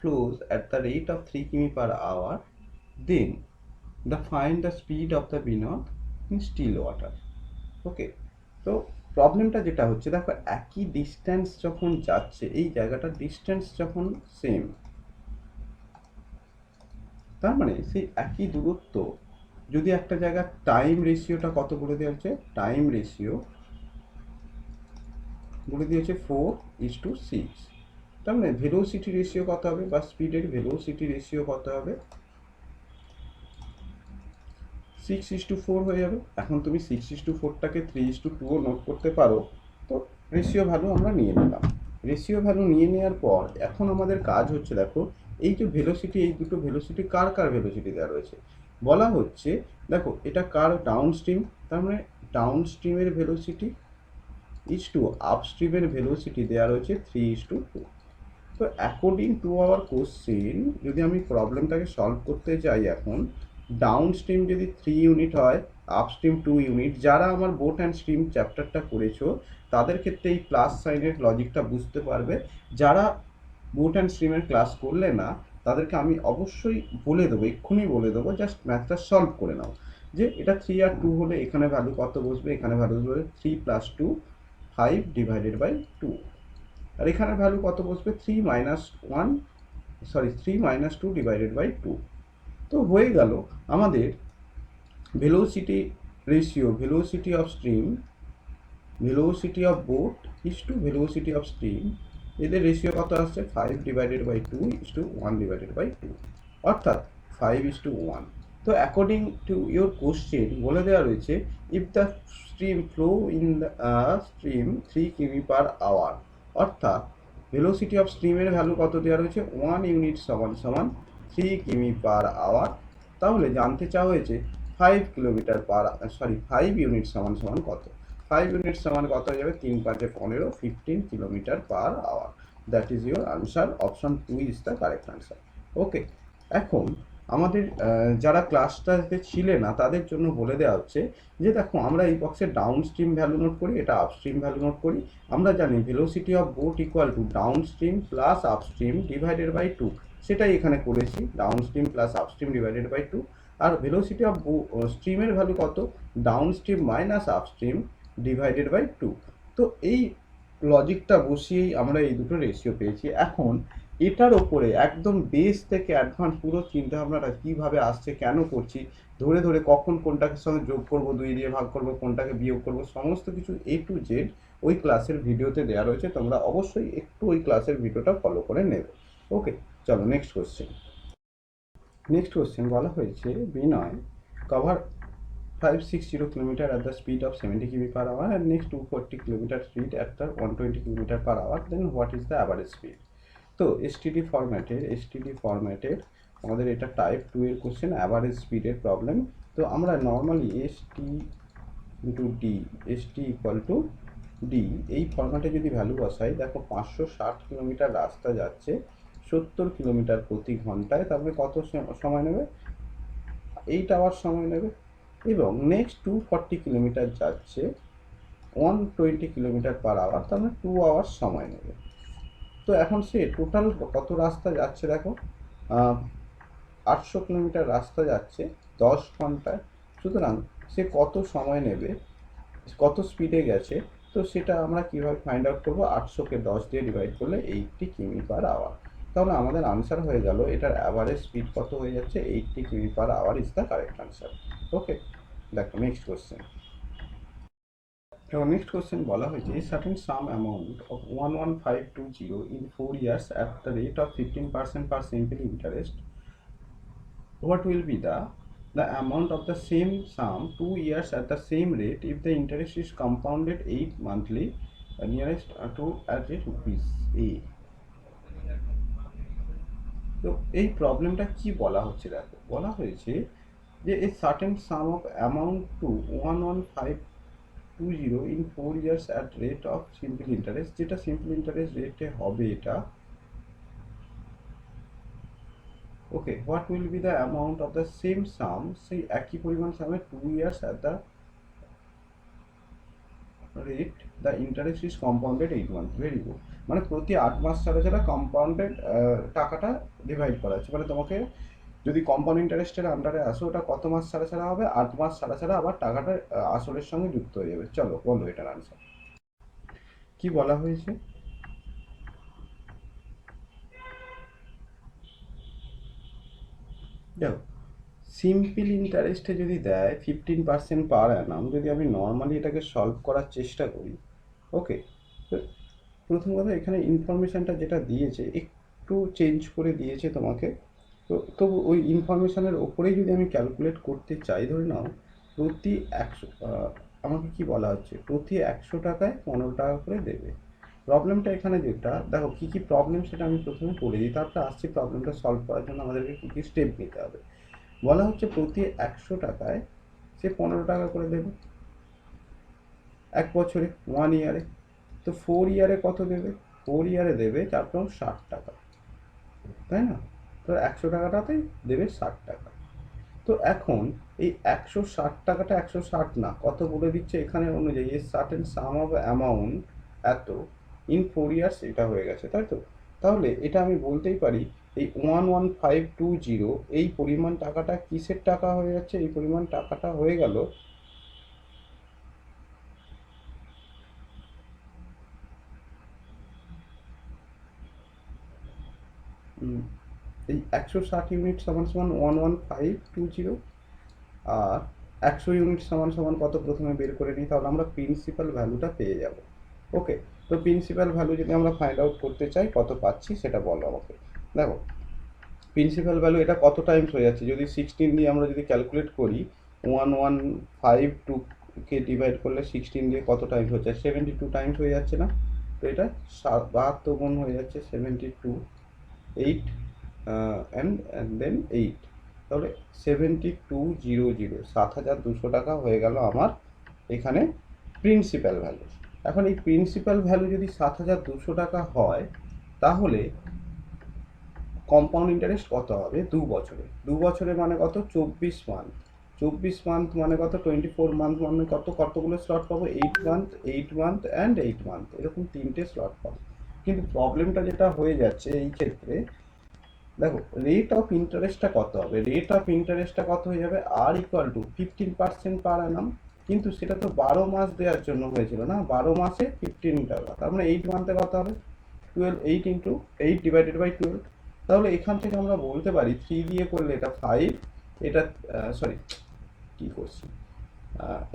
flows at the rate of 3 km per hour, then find the speed of the Vinod in still water. Okay, তো প্রবলেমটা যেটা হচ্ছে দেখো, একই distance যখন যাচ্ছে, এই জায়গাটা ডিস্টেন্স যখন সেম, তার মানে সেই একই দূরত্ব যদি একটা জায়গার টাইম রেশিওটা কত বলে দেওয়া হচ্ছে, টাইম রেশিও বলে দিয়েছে 4:6, তার মানে ভেলোসিটি রেশিও কত হবে, বা স্পিডের ভেলোসিটি রেশিও কত হবে, 6:4 হয়ে যাবে। এখন তুমি 6:4টাকে 3:2ও নোট করতে পারো। তো রেশিও ভ্যালু আমরা নিয়ে নিলাম। রেশিও ভ্যালু নিয়ে নেওয়ার পর এখন আমাদের কাজ হচ্ছে, দেখো এই যে ভেলোসিটি, এই দুটো ভেলোসিটি কার কার ভেলোসিটি দেওয়া রয়েছে, বলা হচ্ছে দেখো এটা কার, ডাউন স্ট্রিম, তার মানে ডাউন স্ট্রিমের ভেলোসিটি ইজ টু আপ স্ট্রিমের ভেলোসিটি দেওয়া রয়েছে 3:2। তো অ্যাকর্ডিং টু আওয়ার কোশ্চেন, যদি আমি প্রবলেমটাকে সলভ করতে যাই, এখন ডাউন স্ট্রিম যদি 3 ইউনিট হয়, আপ স্ট্রিম 2 ইউনিট, যারা আমার বোট অ্যান্ড স্ট্রিম চ্যাপ্টারটা করেছো তাদের ক্ষেত্রে এই প্লাস সাইনের লজিকটা বুঝতে পারবে। যারা বোট অ্যান্ড স্ট্রিমের ক্লাস করলে না, তাদেরকে আমি অবশ্যই বলে দেবো, এক্ষুনি বলে দেবো, জাস্ট ম্যাথটা সলভ করে নাও, যে এটা 3 আর 2 হলে এখানে ভ্যালু কত বসবে, এখানে ভ্যালু বসবে 3 + 2, 5/2, আর এখানে ভ্যালু কত বসবে, 3 - 2/2। তো হয়ে গেল আমাদের velocity ratio, velocity of stream, velocity of BOT is two velocity of stream, এদের রেশিও কত আসছে, 5/2 = 1/2, অর্থাৎ 5:1। তো অ্যাকর্ডিং টু ইউর কোশ্চেন বলে দেওয়া রয়েছে, if the stream flow in the stream 3 কিমি/আওয়ার, অর্থাৎ ভেলোসিটি অফ স্ট্রিমের ভ্যালু কত দেওয়া রয়েছে, 1 ইউনিট = 3 কিমি/আওয়ার। তাহলে জানতে চাওয়া হয়েছে 5 ইউনিট সমান কত, 5 ইউনিট সমান কত হয়ে যাবে, 3 × 5 = 15, 15 কিমি/আওয়ার। That is your answer, option 2 is the correct answer. Okay, এখন আমাদের যারা ক্লাসটাতে ছিলে না তাদের জন্য বলে দেওয়া হচ্ছে যে দেখো, আমরা এই বক্সে ডাউন স্ট্রিম ভ্যালু নোট করি, এটা আপ স্ট্রিম ভ্যালু নোট করি। আমরা জানি velocity of boat equal to downstream plus upstream divided by 2, সেটাই এখানে করেছি, downstream plus upstream divided by 2। আর ভেলোসিটি অফ স্ট্রিমের ভ্যালু কত, downstream minus upstream divided by 2। তো এই লজিকটা বসিয়েই আমরা এই দুটো রেশিও পেয়েছি। এখন এটার ওপরে একদম বেস থেকে অ্যাডভান্স পুরো চিন্তাভাবনাটা কীভাবে আসছে, কেন করছি, ধরে ধরে কখন কোনটাকে সঙ্গে যোগ করব, 2 দিয়ে ভাগ করব, কোনটাকে বিয়োগ করব, সমস্ত কিছু A to Z ওই ক্লাসের ভিডিওতে দেওয়া রয়েছে। তোমরা অবশ্যই একটু ওই ক্লাসের ভিডিওটা ফলো করে নেবে। ওকে, চলো নেক্সট কোশ্চেন। নেক্সট কোশ্চেন বলা হয়েছে, Binoy cover 560 kilometre at the speed of 70 km/h and next 240 kilometre speed at the 120 km/h, then what is the average speed? তো এসটিডি ফরম্যাটের আমাদের এটা টাইপ 2 এর কোশ্চেন, অ্যাভারেজ স্পিডের প্রবলেম। তো আমরা normally ST equal to D এই ফরম্যাটে যদি ভ্যালু বসাই, দেখো 560 কিলোমিটার রাস্তা যাচ্ছে 70 কিলোমিটার প্রতি ঘন্টায়, তার মানে কত সময় নেবে, 8 আওয়ার সময় নেবে। এবং নেক্সট 240 কিলোমিটার যাচ্ছে 120 কিমি/h, তার মানে 2 আওয়ার সময় নেবে। তো এখন সে টোটাল কত রাস্তা যাচ্ছে, দেখো 800 কিলোমিটার রাস্তা যাচ্ছে 10 ঘন্টায়। সুতরাং সে কত সময় নেবে, কত স্পিডে গেছে, তো সেটা আমরা কীভাবে ফাইন্ড আউট করবো, 800কে 10 দিয়ে ডিভাইড করলে 80 কিমি/h। তাহলে আমাদের আনসার হয়ে গেল, এটার অ্যাভারেজ স্পিড কত হয়ে যাচ্ছে, 80 কিমি/h ইজ দ্য কারেক্ট আনসার। ওকে, দেখো নেক্সট কোশ্চেন। এবং নেক্সট কোশ্চেন বলা হয়েছে, certain some amount of 11520 in 4 years at the rate of 15% per simple interest, what will be the amount of the same sum 2 years at the same rate if the interest is compounded 8 monthly nearest to at rupees a? তো এই প্রবলেমটা কি বলা হচ্ছে, দেখো বলা হয়েছে যে a certain sum of amount to 11520 in 4 years at rate of simple interest, যেটা সিম্পল ইন্টারেস্ট রেটে হবে এটা। Okay, what will be the amount of the same sum, সেই একই পরিমাণ সামে 2 years at the rate the interest is compounded 8 months। Very good, মানে প্রতি 8 মাস ছাড়া ছাড়া কম্পাউন্ডেড টাকাটা ডিভাইড করা আছে, মানে তোমাকে যদি কম্পাউন্ড ইন্টারেস্টের আন্ডারে আসো, ওটা কত মাস ছাড়া ছাড়া হবে? 8 মাস ছাড়া ছাড়া আবার টাকাটা আসলের সঙ্গে যুক্ত হয়ে যাবে। চলো বলো এটার আনসার কি বলা হয়েছে। দেখো, সিম্পল ইন্টারেস্টে যদি দেয় 15% পার অ্যানাম, যদি আমি নর্মালি এটাকে সলভ করার চেষ্টা করি, ওকে, তো প্রথম কথা এখানে ইনফরমেশানটা যেটা দিয়েছে একটু চেঞ্জ করে দিয়েছে তোমাকে। তো তবু ওই ইনফরমেশানের ওপরেই যদি আমি ক্যালকুলেট করতে চাই, ধরে নাও প্রতি 100, আমাকে কি বলা হচ্ছে, প্রতি 100 টাকায় 15 টাকা করে দেবে। প্রবলেমটা এখানে যেটা, দেখো কী কী প্রবলেম সেটা আমি প্রথমে বলে দিই, তারপরে আসছি প্রবলেমটা সলভ করার জন্য আমাদেরকে কী কী স্টেপ নিতে হবে। বলা হচ্ছে প্রতি 100 টাকায় সে 15 টাকা করে দেবে 1 বছরে, 1 ইয়ারে। তো 4 ইয়ারে কত দেবে? 4 ইয়ারে দেবে 4 60 টাকা, তাই না? তো 100 টাকাটাতে দেবে 60 টাকা। তো এখন এই 160 টাকাটা 160 না, কত বলে দিচ্ছে এখানে অনুযায়ী, a certain some of amount এত ইন 4 ইয়ার্স এটা হয়ে গেছে, তাই তো? তাহলে এটা আমি বলতেই পারি এই 11520 এই পরিমাণ টাকাটা কিসের টাকা হয়ে যাচ্ছে? এই পরিমাণ টাকাটা হয়ে গেল এই 160 ইউনিট সমান সমান 11520, আর 100 ইউনিট সমান সমান কত প্রথমে বের করে নিই, তাহলে আমরা প্রিন্সিপাল ভ্যালুটা পেয়ে যাব। ওকে, তো প্রিন্সিপাল ভ্যালু যদি আমরা ফাইন্ড আউট করতে চাই কত পাচ্ছি সেটা বলো আমাকে। দেখো, প্রিন্সিপাল ভ্যালু এটা কত টাইমস হয়ে যাচ্ছে, যদি 16 দিয়ে আমরা যদি ক্যালকুলেট করি, 1152কে ডিভাইড করলে 16 দিয়ে কত টাইমস হচ্ছে? 72 টাইমস হয়ে যাচ্ছে না? তো এটা 72 গুণ হয়ে যাচ্ছে 72, 8 অ্যান্ড দেন 8, তাহলে 7200, 7200 টাকা হয়ে গেল আমার এখানে প্রিন্সিপাল ভ্যালু। এখন এই প্রিন্সিপাল ভ্যালু যদি 7200 টাকা হয়, তাহলে কম্পাউন্ড ইন্টারেস্ট কত হবে 2 বছরে? 2 বছরে মানে কত? 24 মান্থ। 24 মান্থ মানে কত? 24 মান্থ মানে কত? কতগুলো স্লট পাবো? 8 মান্থ, 8 মান্থ অ্যান্ড 8 মান্থ, এরকম 3টে স্লট পাবো। কিন্তু প্রবলেমটা যেটা হয়ে যাচ্ছে এই ক্ষেত্রে, দেখো রেট অফ ইন্টারেস্টটা কত হবে? রেট অফ ইন্টারেস্টটা কত হয়ে যাবে? আর ইকুয়াল টু 15% পার অ্যানাম। কিন্তু সেটা তো 12 মাস দেওয়ার জন্য হয়েছিল না, 12 মাসে 15 টাকা, তার মানে 8 মান্থে কত হবে? 12, 8 ইন্টু 8 ডিভাইডেড বাই 12। তাহলে এখান থেকে আমরা বলতে পারি 3 দিয়ে করলে এটা 5, এটা সরি কী করছি,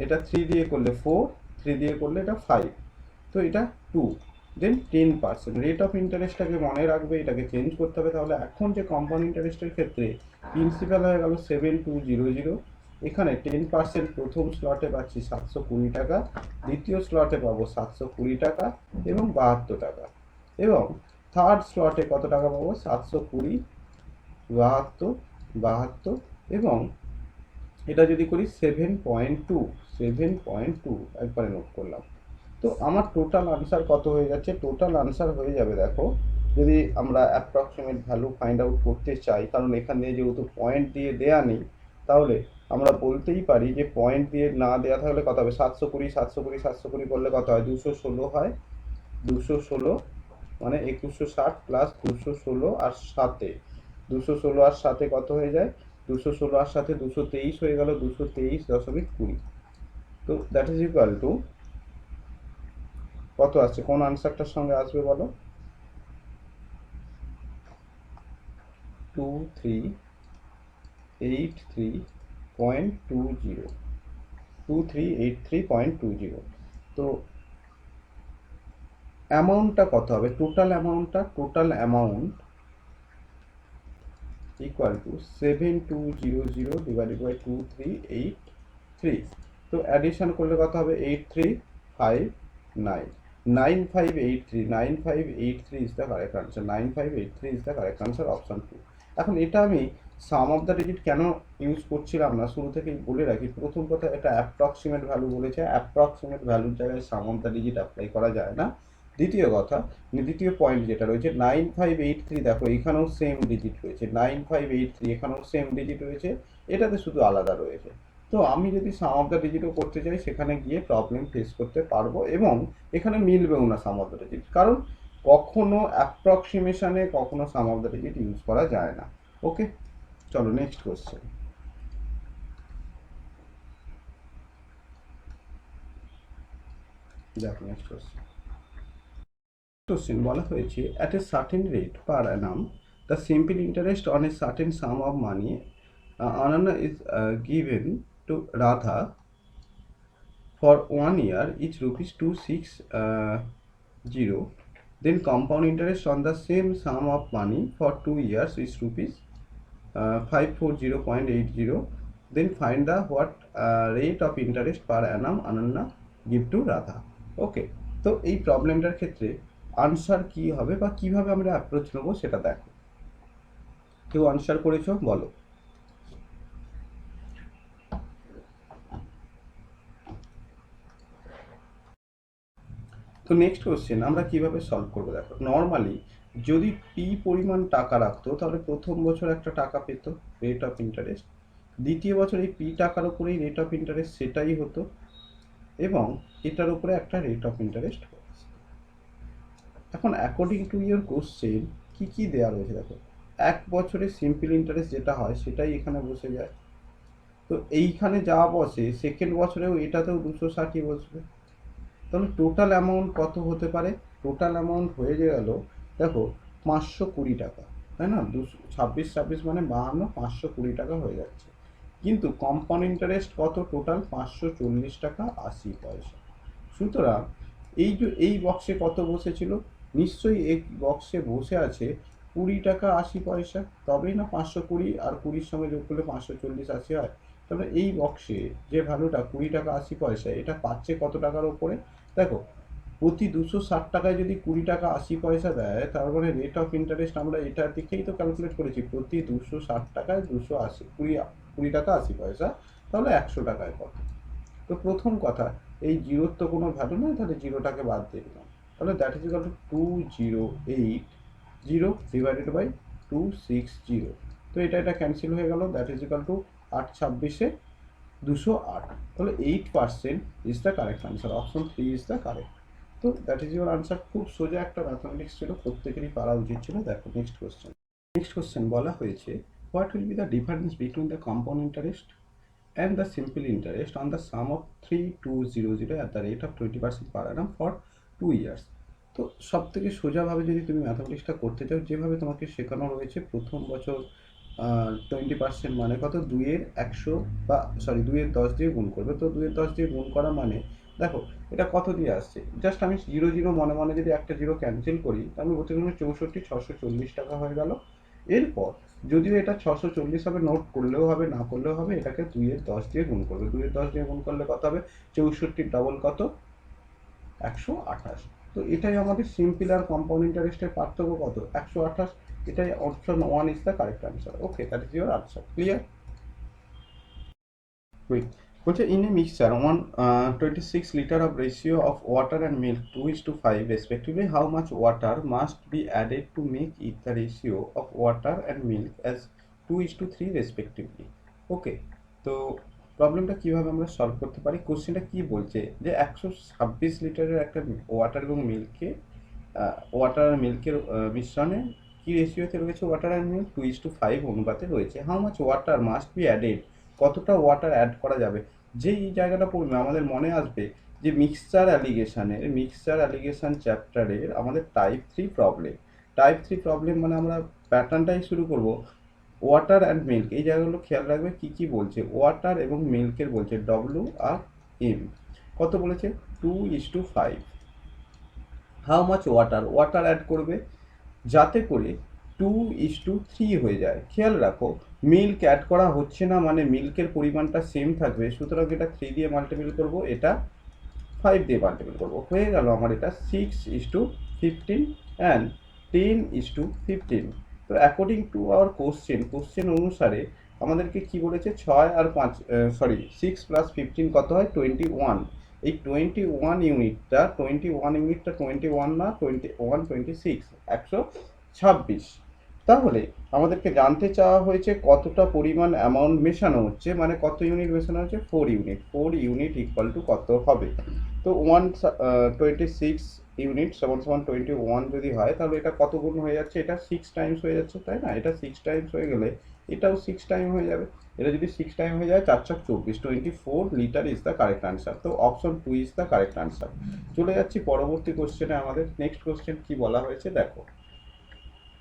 এটা 3 দিয়ে করলে 4, 3 দিয়ে করলে এটা 5, তো এটা 2, দেন 10%। রেট অফ ইন্টারেস্টটাকে মনে রাখবে, এটাকে চেঞ্জ করতে হবে। তাহলে এখন যে কম্পাউন্ড ইন্টারেস্টের ক্ষেত্রে প্রিন্সিপাল হয়ে গেল 7200, এখানে 10% প্রথম স্লটে পাচ্ছি 720 টাকা, দ্বিতীয় স্লটে পাবো 720 টাকা এবং 72 টাকা, এবং থার্ড স্লটে কত টাকা পাবো? 720, 72, 72, এবং এটা যদি করি 7.2, 7.2 একবারে নোট করলাম। তো আমার টোটাল আনসার কত হয়ে যাচ্ছে? টোটাল আনসার হয়ে যাবে, দেখো যদি আমরা অ্যাপ্রক্সিমেট ভ্যালু ফাইন্ড আউট করতে চাই, কারণ এখানে যেহেতু পয়েন্ট দিয়ে দেয়া নেই, তাহলে আমরা বলতেই পারি যে পয়েন্ট দিয়ে না দেওয়া থাকলে কত হবে? 720, 720, 720 করলে কত হয়? 216 হয়। 216 মানে 2160 প্লাস 216 আর 7-এ, 216 আর 7-এ কত হয়ে যায়? 216 আর 7-এ 223 হয়ে গেল, 223.20। তো দ্যাট ইজ ইকুয়াল টু কত আসছে? কোন আনসারটার সঙ্গে আসবে বলো? 2383.20, 2383.20। তো অ্যামাউন্টটা কত হবে? Total amount equal to 7200 divided by 2383। তো অ্যাডিশন করলে কত হবে? 8359, 9583 is the correct answer, 9583 is the correct answer, option 2। এখন এটা আমি সাম অফ দ্য ডিজিট কেন ইউজ করছিলাম না, শুরু থেকেই বলে রাখি। প্রথম কথা, এটা অ্যাপ্রক্সিমেট ভ্যালু বলেছে, অ্যাপ্রক্সিমেট ভ্যালুর জায়গায় সাম অফ দ্য ডিজিট অ্যাপ্লাই করা যায় না। দ্বিতীয় কথা, দ্বিতীয় পয়েন্ট যেটা রয়েছে 9583, দেখো এখানেও সেম ডিজিট রয়েছে, 9583 এখানেও সেম ডিজিট রয়েছে, এটাতে শুধু আলাদা রয়েছে। তো আমি যদি সাম অফ দ্য ডিজিটও করতে চাই, সেখানে গিয়ে প্রবলেম ফেস করতে পারবো, এবং এখানে মিলবেও না সাম অফ দ্য ডিজিট, কারণ কখনো অ্যাপ্রক্সিমেশনে কখনো সাম অফ দ্য ডিজিট ইউজ করা যায় না। ওকে, চলো। চলো নেক্সট কোশ্চেন। দেখো নেক্সট কোশ্চেন বলা হয়েছে at a certain rate per Anam the simple interest on a certain some of money Ananya is given to Radha for 1 year each rupees 260. Then compound interest on the same sum of money for 2 years is rupees 540.80. Then find the what rate of interest per annum Ananya give to Radha. ওকে, তো এই প্রবলেমটার ক্ষেত্রে answer কি হবে বা কিভাবে আমরা approach নেবো সেটা দেখো। কেউ আনসার করেছো বলো। তো নেক্সট কোশ্চেন আমরা কিভাবে সলভ করবো দেখো। নর্মালি যদি পি পরিমাণ টাকা রাখতো তাহলে প্রথম বছর একটা টাকা পেত রেট অফ ইন্টারেস্ট, দ্বিতীয় বছর এই পি টাকার উপরেই রেট অফ ইন্টারেস্ট সেটাই হতো, এবং এটার উপরে একটা রেট অফ ইন্টারেস্ট। এখন অ্যাকর্ডিং টু ইয়োর কোশ্চেন কি কি দেওয়া রয়েছে দেখো। এক বছরে সিম্পল ইন্টারেস্ট যেটা হয় সেটাই এখানে বসে যায়, তো এইখানে যা বসে সেকেন্ড বছরেও এটাতেও 260 বসবে। তাহলে টোটাল অ্যামাউন্ট কত হতে পারে? টোটাল অ্যামাউন্ট হয়ে গেল দেখো 520 টাকা, তাই না? 26 মানে 52, 520 টাকা হয়ে যাচ্ছে। কিন্তু কম্পাউন্ড ইন্টারেস্ট কত? টোটাল 540 টাকা 80 পয়সা। সুতরাং এই যে এই বক্সে কত বসেছিল? নিশ্চয়ই এই বক্সে বসে আছে 20 টাকা 80 পয়সা, তবেই না 520 আর 20 সঙ্গে যোগ করলে 540 80 হয়। তবে এই বক্সে যে ভ্যালুটা 20 টাকা 80 পয়সা, এটা পাচ্ছে কত টাকার ওপরে? দেখো, প্রতি 260 টাকায় যদি 20 টাকা 80 পয়সা দেয়, তার মানে রেট অফ ইন্টারেস্ট আমরা এটার দিকেই তো ক্যালকুলেট করেছি, প্রতি 260 টাকায় 20 টাকা 80 পয়সা, তাহলে 100 টাকায় কত? তো প্রথম কথা, এই জিরোর তো কোনো ভ্যালু নয়, তাহলে জিরোটাকে বাদ দিয়ে দিলাম। তাহলে that is equal to 2080 divided by 260। তো এটা ক্যান্সেল হয়ে গেল, দ্যাট ইজ ইকুয়াল টু 8 26 208। তাহলে 8% is the correct answer, option 3 is the correct. তো দ্যাট ইজ ইউর আনসার। খুব সোজা একটা ম্যাথমেটিক্স ছিল, প্রত্যেকেরই পারা উচিত ছিল। দেখো নেক্সট কোশ্চেন বলা হয়েছে what will be the difference between the compound interest and the simple interest on the sum of 3200 at the rate of 20% per annum for 2 years। তো সব থেকে সোজাভাবে যদি তুমি ম্যাথামেটিক্সটা করতে চাও, যেভাবে তোমাকে শেখানো রয়েছে, প্রথম বছর 20% মানে কত? 2-এর 10 দিয়ে গুণ করবে। তো 2-এর 10 দিয়ে গুণ করা মানে দেখো এটা কত দিয়ে আসছে, জাস্ট আমি 0 মনে মনে যদি একটা জিরো ক্যান্সেল করি, তাহলে বলতে গেলে 64,640 টাকা হয়ে গেল। এরপর যদিও এটা 640 হবে, নোট করলেও হবে না করলেও হবে, এটাকে 2-এর 10 দিয়ে গুণ করবে। 2-এর 10 দিয়ে গুণ করলে কত হবে? 64 ডবল কত? 128। তো এটাই আমাদের সিম্পল আর কম্পাউন্ড ইন্টারেস্টের পার্থক্য কত? 128। এটাই option 1 is the correct answer. Okay, that is your answer. Clear? Wait. বলছে in a mixture 126 liter of ratio of water and milk 2:5 respectively, how much water must be added to make it the ratio of water and milk as 2:3 respectively? ওকে, তো প্রবলেমটা কিভাবে আমরা solve করতে পারি? কোশ্চেনটা কি বলছে যে 126 লিটারের একটা ওয়াটার এবং মিল্কে, ওয়াটার আর মিল্কের মিশ্রণে কি রেশিওতে রয়েছে? ওয়াটার অ্যান্ড মিল্ক 2:5 অনুপাতে রয়েছে। How much water must be added, কতটা ওয়াটার অ্যাড করা যাবে? যেই জায়গাটা পড়বে আমাদের মনে আসবে যে মিক্সচার অ্যালিগেশন চ্যাপ্টারের আমাদের টাইপ 3 প্রবলেম মানে আমরা প্যাটার্নটাই শুরু করব। ওয়াটার অ্যান্ড মিল্ক, এই জায়গাগুলো খেয়াল রাখবে কি কি বলছে। ওয়াটার এবং মিল্কের বলছে ডব্লিউ আর এম, কত বলেছে? 2:5। হাউ মাচ ওয়াটার অ্যাড করবে যাতে করে 2:3 হয়ে যায়। খেয়াল রাখো মিল্ক অ্যাড করা হচ্ছে না মানে মিল্কের পরিমাণটা সেম থাকবে, সুতরাং এটা 3 দিয়ে মাল্টিপ্লাই করব, এটা 5 দিয়ে মাল্টিপ্লাই করব, হয়ে গেল আমার এটা 6:15 অ্যান্ড 10:15। তো অ্যাকর্ডিং টু আওয়ার কোশ্চেন অনুসারে আমাদেরকে কি বলেছে? 6 + 15 কত হয়? 21। এই 21 ইউনিটটা 21 না 26 126। তাহলে আমাদেরকে জানতে চাওয়া হয়েছে কতটা পরিমাণ অ্যামাউন্ট মেশানো হচ্ছে, মানে কত ইউনিট মেশানো হচ্ছে? 4 ইউনিট ইকুয়াল টু কত হবে? তো 126 ইউনিট সমান 21 যদি হয়, তাহলে এটা কত গুণ হয়ে যাচ্ছে? এটা 6 টাইমস হয়ে যাচ্ছে, তাই না? এটা 6 টাইমস হয়ে গেলে এটাও 6 টাইম হয়ে যাবে। এটা যদি 6 টাইম হয়ে যায় 4 4 24, 24 litre is the correct answer. তো option 2 is the correct answer. চলে যাচ্ছি পরবর্তী কোশ্চেনে। আমাদের নেক্সট কোশ্চেন কি বলা হয়েছে দেখো।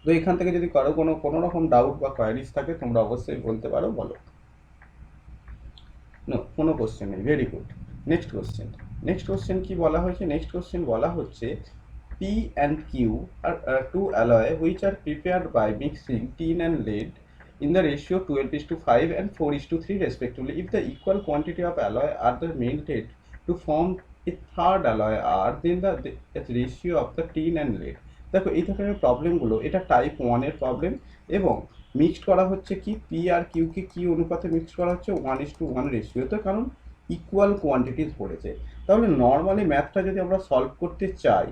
তো এখান থেকে যদি কারো কোনো রকম ডাউট বা কোয়ারিজ থাকে তোমরা অবশ্যই বলতে পারো, বলো। নো, কোনো কোশ্চেন নেই, ভেরি গুড। নেক্সট কোশ্চেন কি বলা হয়েছে? নেক্সট কোশ্চেন বলা হচ্ছে P and Q are two alloy which are prepared by mixing tin and lead in the ratio 12:5 and 4:3 respectively. If the equal quantity of alloy are the melted to form a third alloy R, then the ratio of the tin and lead. দেখো এই ধরনের প্রবলেমগুলো, এটা type 1 এর problem, এবং mixed করা হচ্ছে কি পি আর কিউকে কি অনুপাতে মিক্সড করা হচ্ছে 1:1 রেশিওতে, কারণ ইকুয়াল কোয়ান্টিটিস পড়েছে। তাহলে নর্মালি ম্যাথটা যদি আমরা সলভ করতে চাই,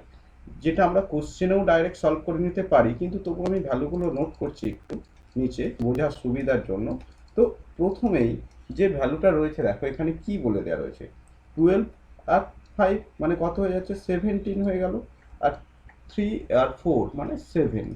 যেটা আমরা কোশ্চেনেও ডাইরেক্ট সলভ করে নিতে পারি, কিন্তু তবু আমি ভ্যালুগুলো নোট করছি একটু নিচে বোঝার সুবিধার জন্য। তো প্রথমেই যে ভ্যালুটা রয়েছে দেখো এখানে কি বলে দেওয়া রয়েছে, 12 আর 5 মানে কত হয়ে যাচ্ছে, 17 হয়ে গেল, আর 3 আর 4 মানে 7।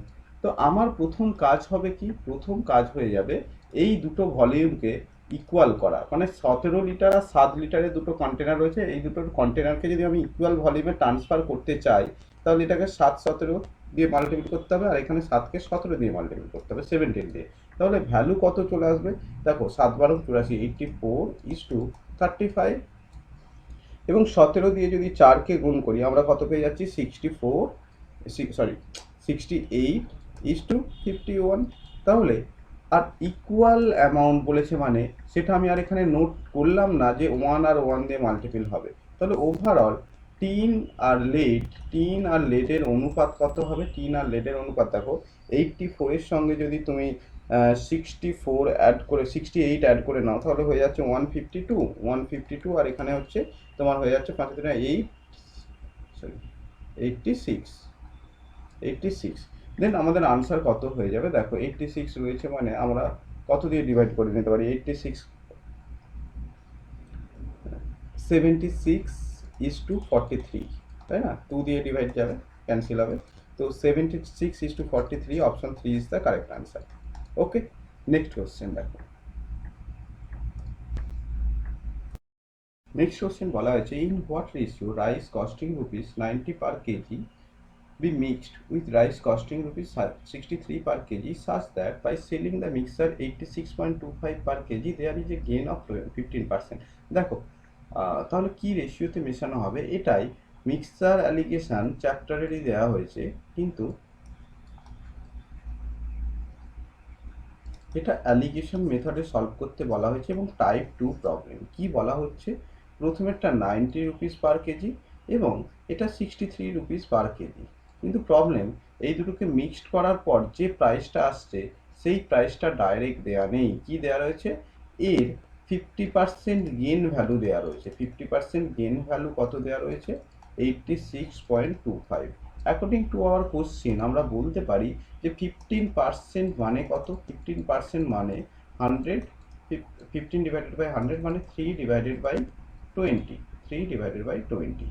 তো আমার প্রথম কাজ হবে কি, প্রথম কাজ হয়ে যাবে এই দুটো ভলিউমকে ইকুয়াল করা, মানে 17 লিটার আর 7 লিটারের দুটো কন্টেনার রয়েছে, এই দুটো কন্টেনারকে যদি আমি ইকুয়াল ভলিউমে ট্রান্সফার করতে চাই, তাহলে এটাকে 7 17 দিয়ে মাল্টিপ্লাই করতে হবে, আর এখানে 7কে 17 দিয়ে মাল্টিপ্লাই করতে হবে 17 দিয়ে। তাহলে ভ্যালু কত চলে আসবে দেখো, 7 12 84, 84:35, এবং 17 দিয়ে যদি 4কে গুণ করি আমরা কত পেয়ে যাচ্ছি, 68:51। তাহলে আর ইকুয়াল অ্যামাউন্ট বলেছে মানে সেটা আমি আর এখানে নোট করলাম না যে 1 আর 1 দিয়ে মাল্টিপল হবে। তাহলে ওভারঅল টিন আর লেডের অনুপাত কত হবে? টিন আর লেডের অনুপাত দেখো, 84 এর সঙ্গে যদি তুমি 64 অ্যাড করে 68 অ্যাড করে নাও, তাহলে হয়ে যাচ্ছে 152, আর এখানে হচ্ছে তোমার হয়ে যাচ্ছে 5 86। দেন আমাদের আনসার কত হয়ে যাবে দেখো, 86 রয়েছে মানে আমরা কত দিয়ে ডিভাইড করে নিতে পারি, 86 76:43, তাই না? 2 দিয়ে ডিভাইড যাবে, ক্যান্সেল হবে। তো 76:43, option 3 is the correct answer. Okay, next question দেখো। নেক্সট কোশ্চেন বলা হয়েছে, in what ratio rice costing rupees 90 per KG be mixed with rice costing rupees 63 per kg, such that by selling the mixture 86.25 per kg there is a gain of 15%. দেখো তাহলে কি রেশিওতে মেশানো হবে, এটাই mixture allegation চ্যাপ্টারেরই দেওয়া হয়েছে, কিন্তু এটা অ্যালিগেশন মেথডে সলভ করতে বলা হয়েছে, এবং টাইপ 2 প্রবলেম। কি বলা হচ্ছে, প্রথমেরটা 90 রুপিস পার কেজি এবং এটা 63 রুপিস পার কেজি, কিন্তু প্রবলেম এই দুটোকে মিক্সড করার পর যে প্রাইসটা আসছে সেই প্রাইসটা ডাইরেক্ট দেওয়া নেই। কি দেওয়া রয়েছে, এর 50% গেন ভ্যালু দেওয়া রয়েছে। 50% গেন ভ্যালু কত দেওয়া রয়েছে, 86.25। অ্যাকর্ডিং টু আওয়ার কোশ্চেন আমরা বলতে পারি যে 15% মানে কত, 15% মানে 100, 15 ডিভাইডেড বাই 100 মানে 3/20।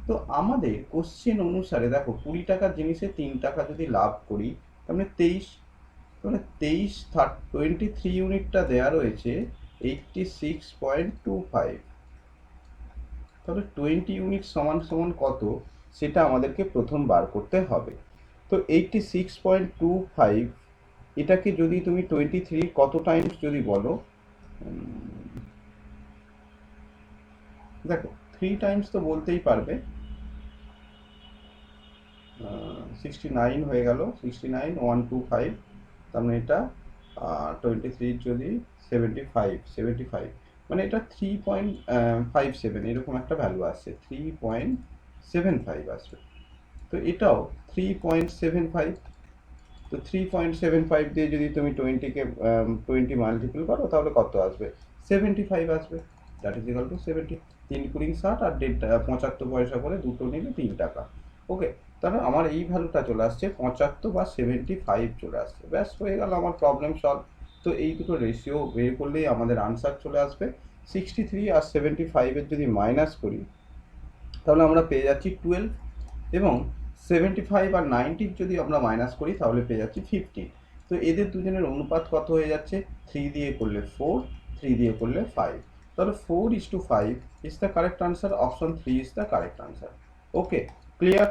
তো আমাদের কোশ্চেন অনুসারে দেখো 20 টাকার জিনিসে 3 টাকা যদি লাভ করি, তাহলে 23, তাহলে 23 ইউনিটটা দেওয়া রয়েছে 86.25। তাহলে 20 ইউনিট সমান সমান কত সেটা আমাদেরকে প্রথম বার করতে হবে। তো 86.25 এটাকে যদি তুমি 23 কত টাইমস যদি বলো, দেখো 3 টাইমস তো বলতেই পারবে, 69 হয়ে গেল, 69,125, তার মানে এটা 23 যদি 75 মানে এটা 3.57 এরকম একটা ভ্যালু আসছে, 3.75 আসবে। তো এটাও 3.75। তো 3.75 দিয়ে যদি তুমি 20 মাল্টিপল করো তাহলে কত আসবে, 75 আসবে। That is equal two 70। 3 কুড়ি 60 আর 75 পয়সা করে দুটো নিলে 3 টাকা। ওকে, তাহলে আমার এই ভ্যালুটা চলে আসছে 75 বা 75 চলে আসছে, ব্যাস হয়ে গেল আমার প্রবলেম সলভ। তো এই দুটো রেশিও বের করলেই আমাদের আনসার চলে আসবে। 63 আর 75 এর যদি মাইনাস করি তাহলে আমরা পেয়ে যাচ্ছি 12, এবং 75 আর 90 যদি আমরা মাইনাস করি তাহলে পেয়ে যাচ্ছি 15। তো তো এদের দুজনের অনুপাত কত হয়ে যাচ্ছে, 3 দিয়ে করলে 4, 3 দিয়ে করলে 5, তাহলে 4:5 is the correct answer, option 3 is the correct answer. Okay, clear?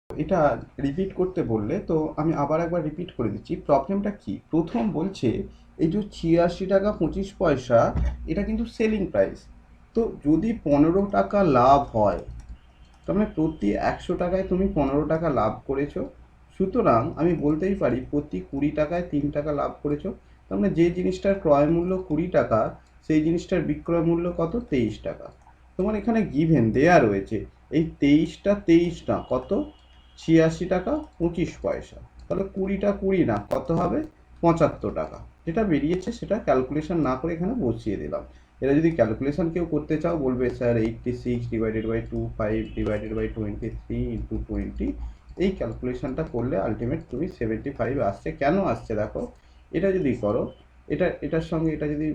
এটা রিপিট করতে বললে তো আমি আবার একবার রিপিট করে দিচ্ছি। প্রবলেমটা কি, প্রথম বলছে এই যে 86 টাকা 25 পয়সা, এটা কিন্তু সেলিং প্রাইস। তো যদি 15 টাকা লাভ হয়, তার মানে প্রতি 100 টাকায় তুমি 15 টাকা লাভ করেছো, সুতরাং আমি বলতেই পারি প্রতি 20 টাকায় 3 টাকা লাভ করেছো। তার মানে যে জিনিসটার ক্রয় মূল্য 20 টাকা, সেই জিনিসটার বিক্রয় মূল্য কত, 23 টাকা। তোমার এখানে গিভেন দেয়া রয়েছে এই 23 না, কত, 86 টাকা 25 পয়সা। তাহলে 20টা 20 না, কত হবে, 75 টাকা। যেটা বেরিয়েছে সেটা ক্যালকুলেশন না করে এখানে বসিয়ে দিলাম। এটা যদি ক্যালকুলেশন কেউ করতে চাও বলবে স্যার 86/25 ইন্টু 20 এই ক্যালকুলেশনটা করলে আলটিমেট তুমি 75 আসছে। কেন আসছে দেখো, এটা যদি করো, এটার সঙ্গে এটা যদি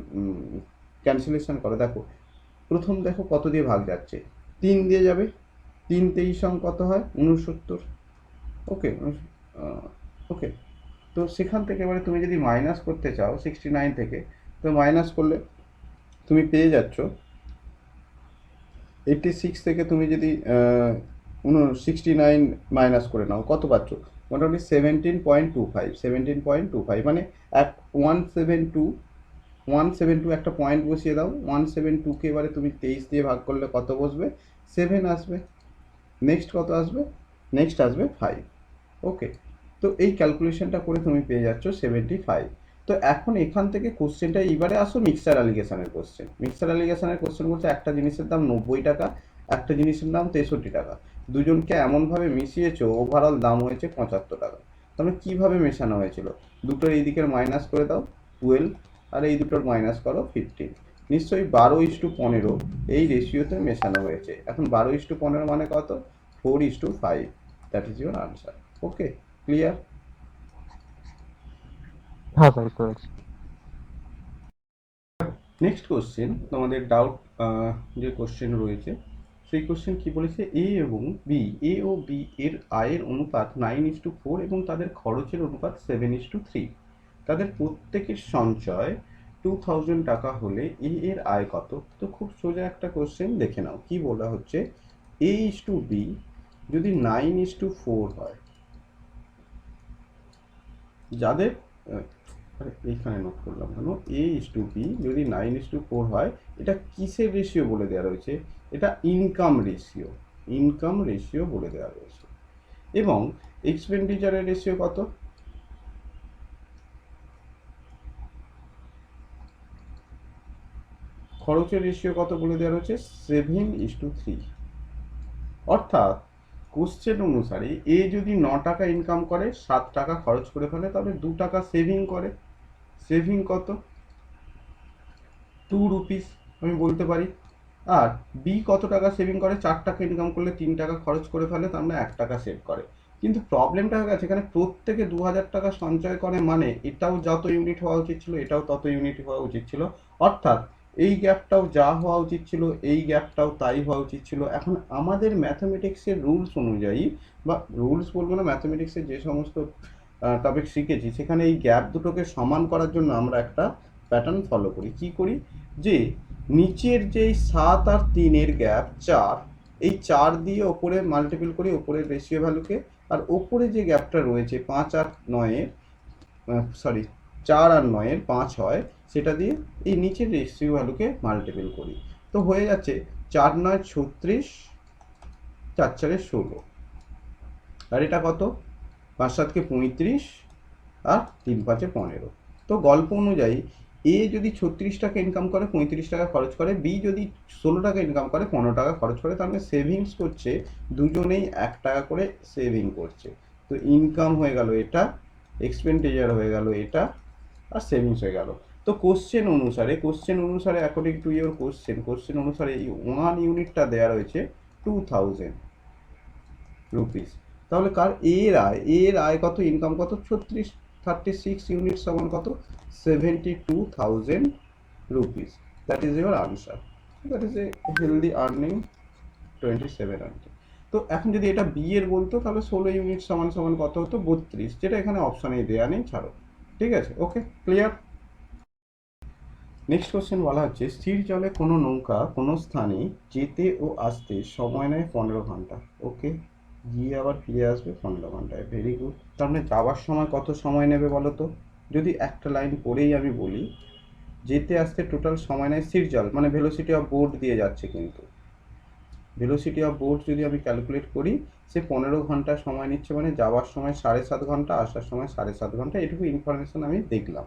ক্যান্সেলেশন করো, দেখো প্রথম দেখো কত দিয়ে ভাগ যাচ্ছে, 3 দিয়ে যাবে, 3 23 কত হয়, 69। ওকে, ওকে, তো সেখান থেকে এবারে তুমি যদি মাইনাস করতে চাও 69 থেকে, তো মাইনাস করলে তুমি পেয়ে যাচ্ছ 86 থেকে তুমি যদি 69 মাইনাস করে নাও, কত পাচ্ছ, মোটামুটি 17.25 মানে 172 একটা পয়েন্ট বসিয়ে দাও, 172কে এবারে তুমি 23 দিয়ে ভাগ করলে কত বসবে, 7 আসবে। নেক্সট কত আসবে, নেক্সট আসবে 5। ওকে, তো এই ক্যালকুলেশনটা করে তুমি পেয়ে যাচ্ছ 75। তো এখন এখান থেকে কোশ্চেনটা এইবারে আসো মিক্সার অ্যালিগেশনের কোশ্চেন। মিক্সার অ্যালিগেশনের কোশ্চেন বলছে একটা জিনিসের দাম 90 টাকা, একটা জিনিসের দাম 63 টাকা, দুজনকে এমনভাবে মিশিয়েছো ওভারঅল দাম হয়েছে 75 টাকা। তাহলে কীভাবে মেশানো হয়েছিল, দুটোর এই দিকের মাইনাস করে দাও 12, আর এই দুটোর মাইনাস করো 15। নিশ্চয়ই 12:15 এই রেশিওতে মেশানো হয়েছে। এখন 12:15 মানে কত, 4:5, that is your answer. Okay, clear? হ্যাঁ স্যার, বুঝতে পেরেছি। নেক্সট কোশ্চেন, তোমাদের ডাউট যে কোশ্চেন রয়েছে সেই কোশ্চেন কি বলেছে, এ ও বি এর আয়ের অনুপাত 9:4 এবং তাদের খরচের অনুপাত 7:3। তাদের প্রত্যেকের সঞ্চয় 2000 টাকা হলে এ এর আয় কত। তো খুব সোজা একটা কোশ্চেন, দেখে নাও কি বলা হচ্ছে, A/B যদি 9:4 হয়, যাদের এইখানে নোট করলাম কেন, A/B যদি 9:4 হয়, এটা কিসের রেশিও বলে দেওয়া রয়েছে, এটা ইনকাম রেশিও বলে দেওয়া রয়েছে। এবং এক্সপেন্ডিচারের রেশিও কত, খরচের রেশিও কত বলে দেওয়া রয়েছে, 7:3। অর্থাৎ কোশ্চেন অনুসারে এ যদি 9 টাকা ইনকাম করে 7 টাকা খরচ করে ফেলে, তাহলে 2 টাকা সেভিং করে। সেভিং কত, 2 রুপিস আমি বলতে পারি। আর বি কত টাকা সেভিং করে, 4 টাকা ইনকাম করলে 3 টাকা খরচ করে ফেলে, তার মানে 1 টাকা সেভ করে। কিন্তু প্রবলেমটা হয়ে গেছে এখানে প্রত্যেকে 2000 টাকা সঞ্চয় করে, মানে এটাও যত ইউনিট হওয়া উচিত ছিল এটাও তত ইউনিট হওয়া উচিত ছিল। অর্থাৎ এই গ্যাপটাও যা হওয়া উচিত ছিল এই গ্যাপটাও তাই হওয়া উচিত ছিল। এখন আমাদের ম্যাথামেটিক্সের রুলস অনুযায়ী, বা রুলস বলবো না, ম্যাথামেটিক্সের যে সমস্ত টপিক শিখেছি সেখানে এই গ্যাপ দুটোকে সমান করার জন্য আমরা একটা প্যাটার্ন ফলো করি। কি করি, যে নিচের যেই 7 আর 3-এর গ্যাপ 4, এই 4 দিয়ে ওপরে মাল্টিপল করি ওপরের রেশিও ভ্যালুকে, আর ওপরে যে গ্যাপটা রয়েছে 5 আর 9-এর, সরি 4 আর 9-এর 5 হয়, সেটা দিয়ে এই নিচের রেশিও ভ্যালুকে মাল্টিপল করি। তো হয়ে যাচ্ছে 4 9 36, 4 4 16, আর এটা কত, 5 7 35, আর 3 5 15। তো গল্প অনুযায়ী এ যদি 36 টাকা ইনকাম করে 35 টাকা খরচ করে, বি যদি 16 টাকা ইনকাম করে 15 টাকা খরচ করে, তাহলে সেভিংস করছে দুজনেই 1 টাকা করে সেভিং করছে। তো ইনকাম হয়ে গেল এটা, এক্সপেন্ডিচার হয়ে গেল এটা, আর সেভিংস হয়ে গেল। তো কোশ্চেন অনুসারে অ্যাকর্ডিং টু ইউর কোশ্চেন অনুসারে এই 1 ইউনিটটা দেওয়া রয়েছে 2000 রুপিস। তাহলে কার, এর আয় কত, ইনকাম কত, 36 ইউনিট সমান কত, 72,000 rupees. That is your answer. That is a healthy earning 27 only. তো এখন যদি এটা বি এর বলতো তাহলে 16 ইউনিট সমান সমান কত হতো 32, যেটা এখানে অপশানে দেওয়া নেই, ছাড়ো। ঠিক আছে, ওকে, ক্লিয়ার। নেক্সট কোশ্চেন বলা হচ্ছে স্থির জলে কোনো নৌকা কোনো স্থানে যেতে ও আসতে সময় নেয় 15 ঘন্টা। ওকে, গিয়ে আবার ফিরে আসবে 15 ঘন্টায়, ভেরি গুড। তার মানে যাওয়ার সময় কত সময় নেবে বলো তো? যদি একটা লাইন পড়েই আমি বলি, যেতে আসতে টোটাল সময় নেয় স্থির জল মানে ভেলোসিটি অফ বোট দিয়ে যাচ্ছে, কিন্তু ভেলোসিটি অফ বোট যদি আমি ক্যালকুলেট করি সে 15 ঘন্টা সময় নিচ্ছে, মানে যাওয়ার সময় 7.5 ঘন্টা, আসার সময় 7.5 ঘন্টা। এটুকু ইনফরমেশন আমি দেখলাম।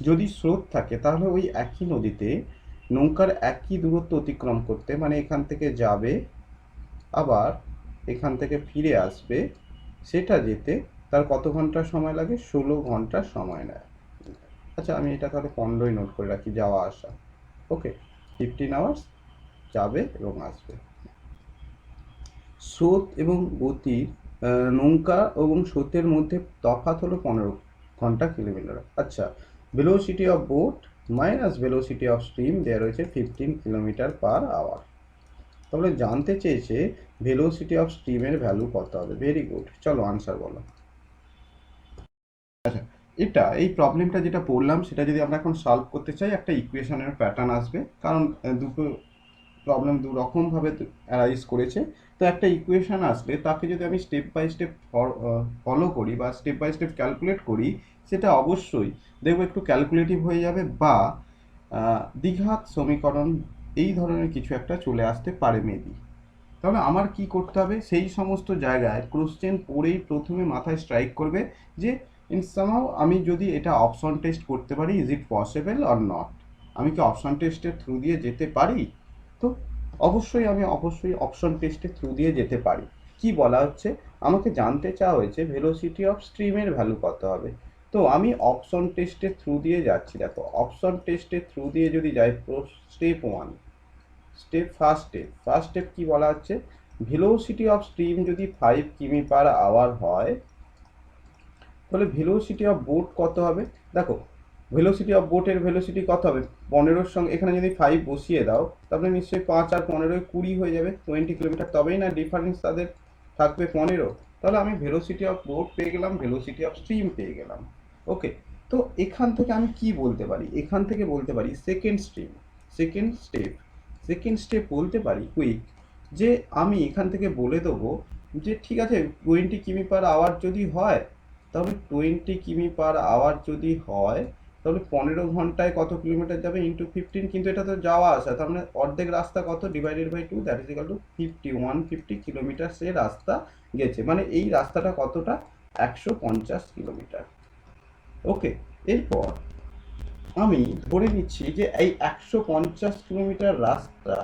যদি স্রোত থাকে তাহলে ওই একই নদীতে নৌকার একই দূরত্ব অতিক্রম করতে, মানে এখান থেকে যাবে আবার এখান থেকে ফিরে আসবে, সেটা যেতে তার কত ঘন্টা সময় লাগে? 16 ঘন্টা সময় নেয়। আচ্ছা, আমি এটা তাহলে 15ই নোট করে রাখি, যাওয়া আসা। ওকে, 15 আওয়ার্স যাবে এবং আসবে। স্রোত এবং গতি, নৌকা এবং স্রোতের মধ্যে তফাৎ হলো 15 ঘন্টা কিলোমিটার। আচ্ছা, velocity of boat minus velocity of stream দেওয়া রয়েছে 15 কিলোমিটার/আওয়ার। তাহলে জানতে চেয়েছে ভেলোসিটি অফ স্ট্রিমের ভ্যালু কত হবে। ভেরি গুড, চলো আনসার বলো। আচ্ছা, এই প্রবলেমটা যেটা পড়লাম সেটা যদি আমরা এখন সলভ করতে চাই, একটা ইকুয়েশনের প্যাটার্ন আসবে, কারণ দুটো প্রবলেম দু রকমভাবে অ্যারাইজ করেছে। তো একটা ইকুয়েশন আসলে তাকে যদি আমি স্টেপ বাই স্টেপ ফলো করি বা স্টেপ বাই স্টেপ ক্যালকুলেট করি, সেটা অবশ্যই দেখবো একটু ক্যালকুলেটিভ হয়ে যাবে, বা দ্বিঘাত সমীকরণ এই ধরনের কিছু একটা চলে আসতে পারে মেবি। তাহলে আমার কি করতে হবে? সেই সমস্ত জায়গায় কোশ্চেন পড়েই প্রথমে মাথায় স্ট্রাইক করবে যে ইন সামহাউ আমি যদি এটা অপশন টেস্ট করতে পারি, is it possible or not? আমি কি অপশন টেস্টের থ্রু দিয়ে যেতে পারি? তো অবশ্যই অপশন টেস্টের থ্রু দিয়ে যেতে পারি। কি বলা হচ্ছে? আমাকে জানতে চাওয়া হয়েছে ভেলোসিটি অফ স্ট্রিমের ভ্যালু কত হবে। তো আমি অপশন টেস্টের থ্রু দিয়ে যাচ্ছি। দেখো, অপশন টেস্টের থ্রু দিয়ে যদি যাই, স্টেপ 1, ফার্স্ট স্টেপ কি বলা হচ্ছে? ভেলোসিটি অফ স্ট্রিম যদি 5 কিমি/আওয়ার হয়, তাহলে ভেলোসিটি অফ বোট কত হবে? দেখো, ভেলোসিটি অফ বোটের ভেলোসিটি কত হবে? 15-র সঙ্গে এখানে যদি 5 বসিয়ে দাও, তাহলে নিশ্চয়ই 5 আর 15 20 হয়ে যাবে, 20 কিলোমিটার। তবেই না ডিফারেন্স তাদের থাকবে 15। তাহলে আমি ভেলোসিটি অফ বোট পেয়ে গেলাম, ভেলোসিটি অফ স্ট্রিম পেয়ে গেলাম। ওকে, তো এখান থেকে আমি কি বলতে পারি? এখান থেকে বলতে পারি সেকেন্ড স্টেপ বলতে পারি কুইক, যে আমি এখান থেকে বলে দেবো যে ঠিক আছে 20 কিমি/আওয়ার যদি হয়, তাহলে 20 কিমি/আওয়ার যদি হয়, তাহলে 15 ঘন্টায় কত কিলোমিটার যাবে ইন্টু 15, কিন্তু এটা তো যাওয়া আসা, তার মানে অর্ধেক রাস্তা কত divided by 2, that is equal to 150 kilometre সে রাস্তা গেছে, মানে এই রাস্তাটা কতটা? 150 কিলোমিটার। ওকে, এরপর আমি ধরে নিচ্ছি যে এই 150 কিলোমিটার রাস্তা,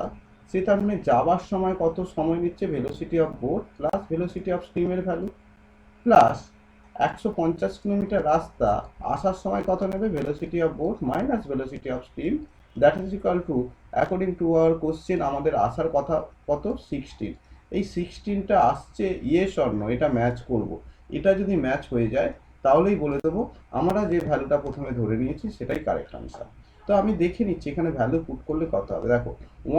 সে তার মানে যাওয়ার সময় কত সময় নিচ্ছে? Velocity of boat plus velocity of স্ট্রিমের ভ্যালু, প্লাস 150 কিলোমিটার রাস্তা আসার সময় কত নেবে? Velocity of boat minus velocity of stream, that is equal to, according to our question আমাদের আসার কথা কত? 16। এই 16টা আসছে ইয়েস অর নো, এটা ম্যাচ করব। এটা যদি ম্যাচ হয়ে যায় তাহলেই বলে দেবো আমরা যে ভ্যালুটা প্রথমে ধরে নিয়েছি সেটাই কারেক্ট আনসার। তো আমি দেখে নিচ্ছি এখানে ভ্যালু পুট করলে কত হবে। দেখো,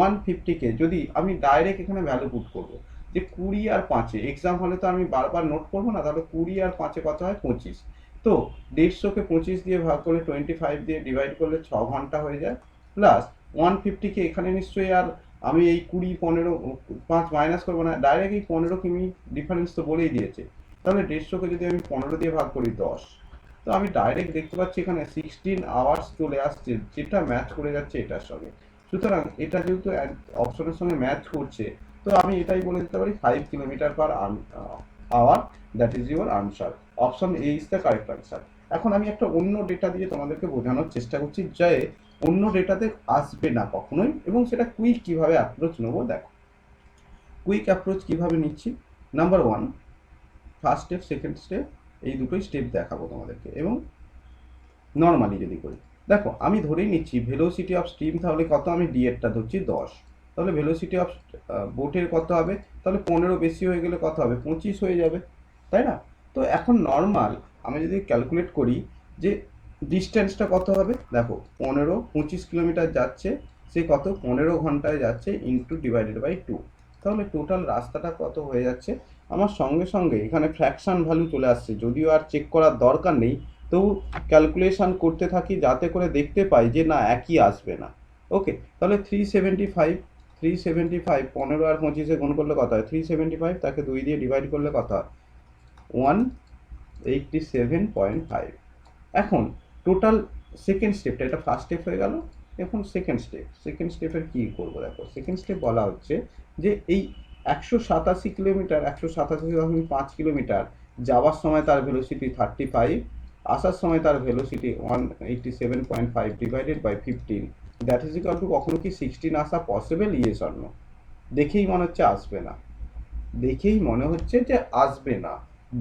150কে যদি আমি ডাইরেক্ট এখানে ভ্যালু পুট করবো, যে 20 আর 5-এ, এক্সাম হলে তো আমি বারবার নোট করবো না, তাহলে 20 আর 5-এ কত হয়? 25। তো 150কে 25 দিয়ে ভাগ করলে 25 দিয়ে ডিভাইড করলে 6 ঘন্টা হয়ে যায়, প্লাস 150কে এখানে নিশ্চয়ই আর আমি এই 20 15 5 মাইনাস করবো না, ডাইরেক্ট এই 15 কিমি ডিফারেন্স তো বলেই দিয়েছে। তাহলে 150কে যদি আমি 15 দিয়ে ভাগ করি 10, তো আমি ডাইরেক্ট দেখতে পাচ্ছি এখানে 16 আওয়ার্স চলে আসছে, যেটা ম্যাচ করে যাচ্ছে এটার সঙ্গে। সুতরাং এটা যেহেতু অপশনের সঙ্গে ম্যাচ করছে, তো আমি এটাই বলে দিতে পারি 5 কিলোমিটার/আওয়ার, that is your answer. Option A is the correct answer. এখন আমি একটা অন্য ডেটা দিয়ে তোমাদেরকে বোঝানোর চেষ্টা করছি যে অন্য ডেটাতে আসবে না কখনোই, এবং সেটা কুইক কিভাবে অ্যাপ্রোচ নেবো। দেখো, কুইক অ্যাপ্রোচ কিভাবে নিচ্ছি। Number 1, first step second step, এই দুটোই স্টেপ দেখাবো তোমাদেরকে, এবং নর্মালি যদি করি, দেখো আমি ধরেই নিচ্ছি ভেলোসিটি অফ স্ট্রিম তাহলে কত? আমি ডি এরটা ধরছি 10, তাহলে ভেলোসিটি অফ বোটের কত হবে? তাহলে 15 বেশি হয়ে গেলে কত হবে? 25 হয়ে যাবে, তাই না? তো এখন নর্মাল আমি যদি ক্যালকুলেট করি যে ডিস্টেন্সটা কত হবে, দেখো 25 কিলোমিটার যাচ্ছে, সে কত? 15 ঘন্টায় যাচ্ছে ইন্টু ডিভাইডেড বাই 2, তাহলে টোটাল রাস্তাটা কত হয়ে যাচ্ছে। আমার সঙ্গে সঙ্গে এখানে ফ্র্যাকশন ভ্যালু চলে আসছে, যদিও আর চেক করার দরকার নেই, তো ক্যালকুলেশন করতে থাকি যাতে করে দেখতে পাই যে না একই আসবে না। ওকে, তাহলে 375 15 আর 25 গুণ করলে কত হয়, 375 তাকে 2 দিয়ে ডিভাইড করলে কত হয়, 187.5। এখন টোটাল সেকেন্ড স্টেপটা, এটা ফার্স্ট স্টেপ হয়ে গেল। এখন সেকেন্ড স্টেপের কী করবো, দেখো সেকেন্ড স্টেপ বলা হচ্ছে যে এই 187 কিলোমিটার, 187.5 কিলোমিটার যাওয়ার সময় তার ভেলোসিটি 35, আসার সময় তার velocity 187.5 divided by 15, that is equal to, কখনো কি 16 আসা পসিবল? Yes or no? দেখেই মনে হচ্ছে আসবে না, দেখেই মনে হচ্ছে যে আসবে না।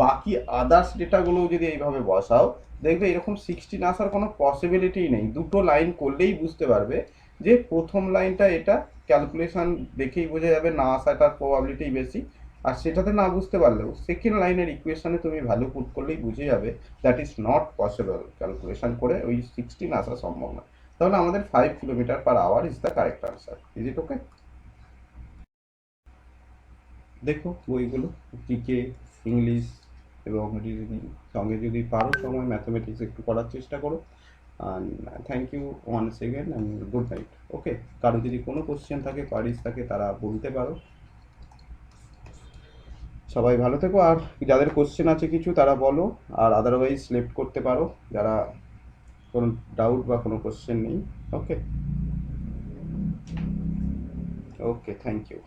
বাকি আদার্স ডেটাগুলো যদি এইভাবে বসাও, দেখবে এরকম 16 আসার কোনো পসিবিলিটিই নেই। দুটো লাইন করলেই বুঝতে পারবে যে প্রথম লাইনটা এটা ক্যালকুলেশন দেখেই বোঝা যাবে না আসাটার প্রবাবিলিটি বেশি, আর সেটাতে না বুঝতে পারলেও সেকেন্ড লাইনের ইকুয়েশনে তুমি ভ্যালু পুট করলেই বুঝে যাবে that is not possible, calculation করে ওই 16 আসা সম্ভব না। তাহলে আমাদের 5 kilometre per hour is the correct answer. Is it okay? দেখো বইগুলো, জিকে, ইংলিশ এবং রিজনিং, সঙ্গে যদি পারো সময় ম্যাথমেটিক্স একটু করার চেষ্টা করো। And thank you once again and good night. Okay, কারো যদি কোনো কোশ্চেন থাকে, কোয়ারিজ থাকে, তারা বলতে পারো। সবাই ভালো থেকো, আর যাদের কোশ্চেন আছে কিছু তারা বলো, আর আদারওয়াইজ সিলেক্ট করতে পারো যারা কোনো ডাউট বা কোনো কোশ্চেন নেই। ওকে, ওকে, থ্যাংক ইউ।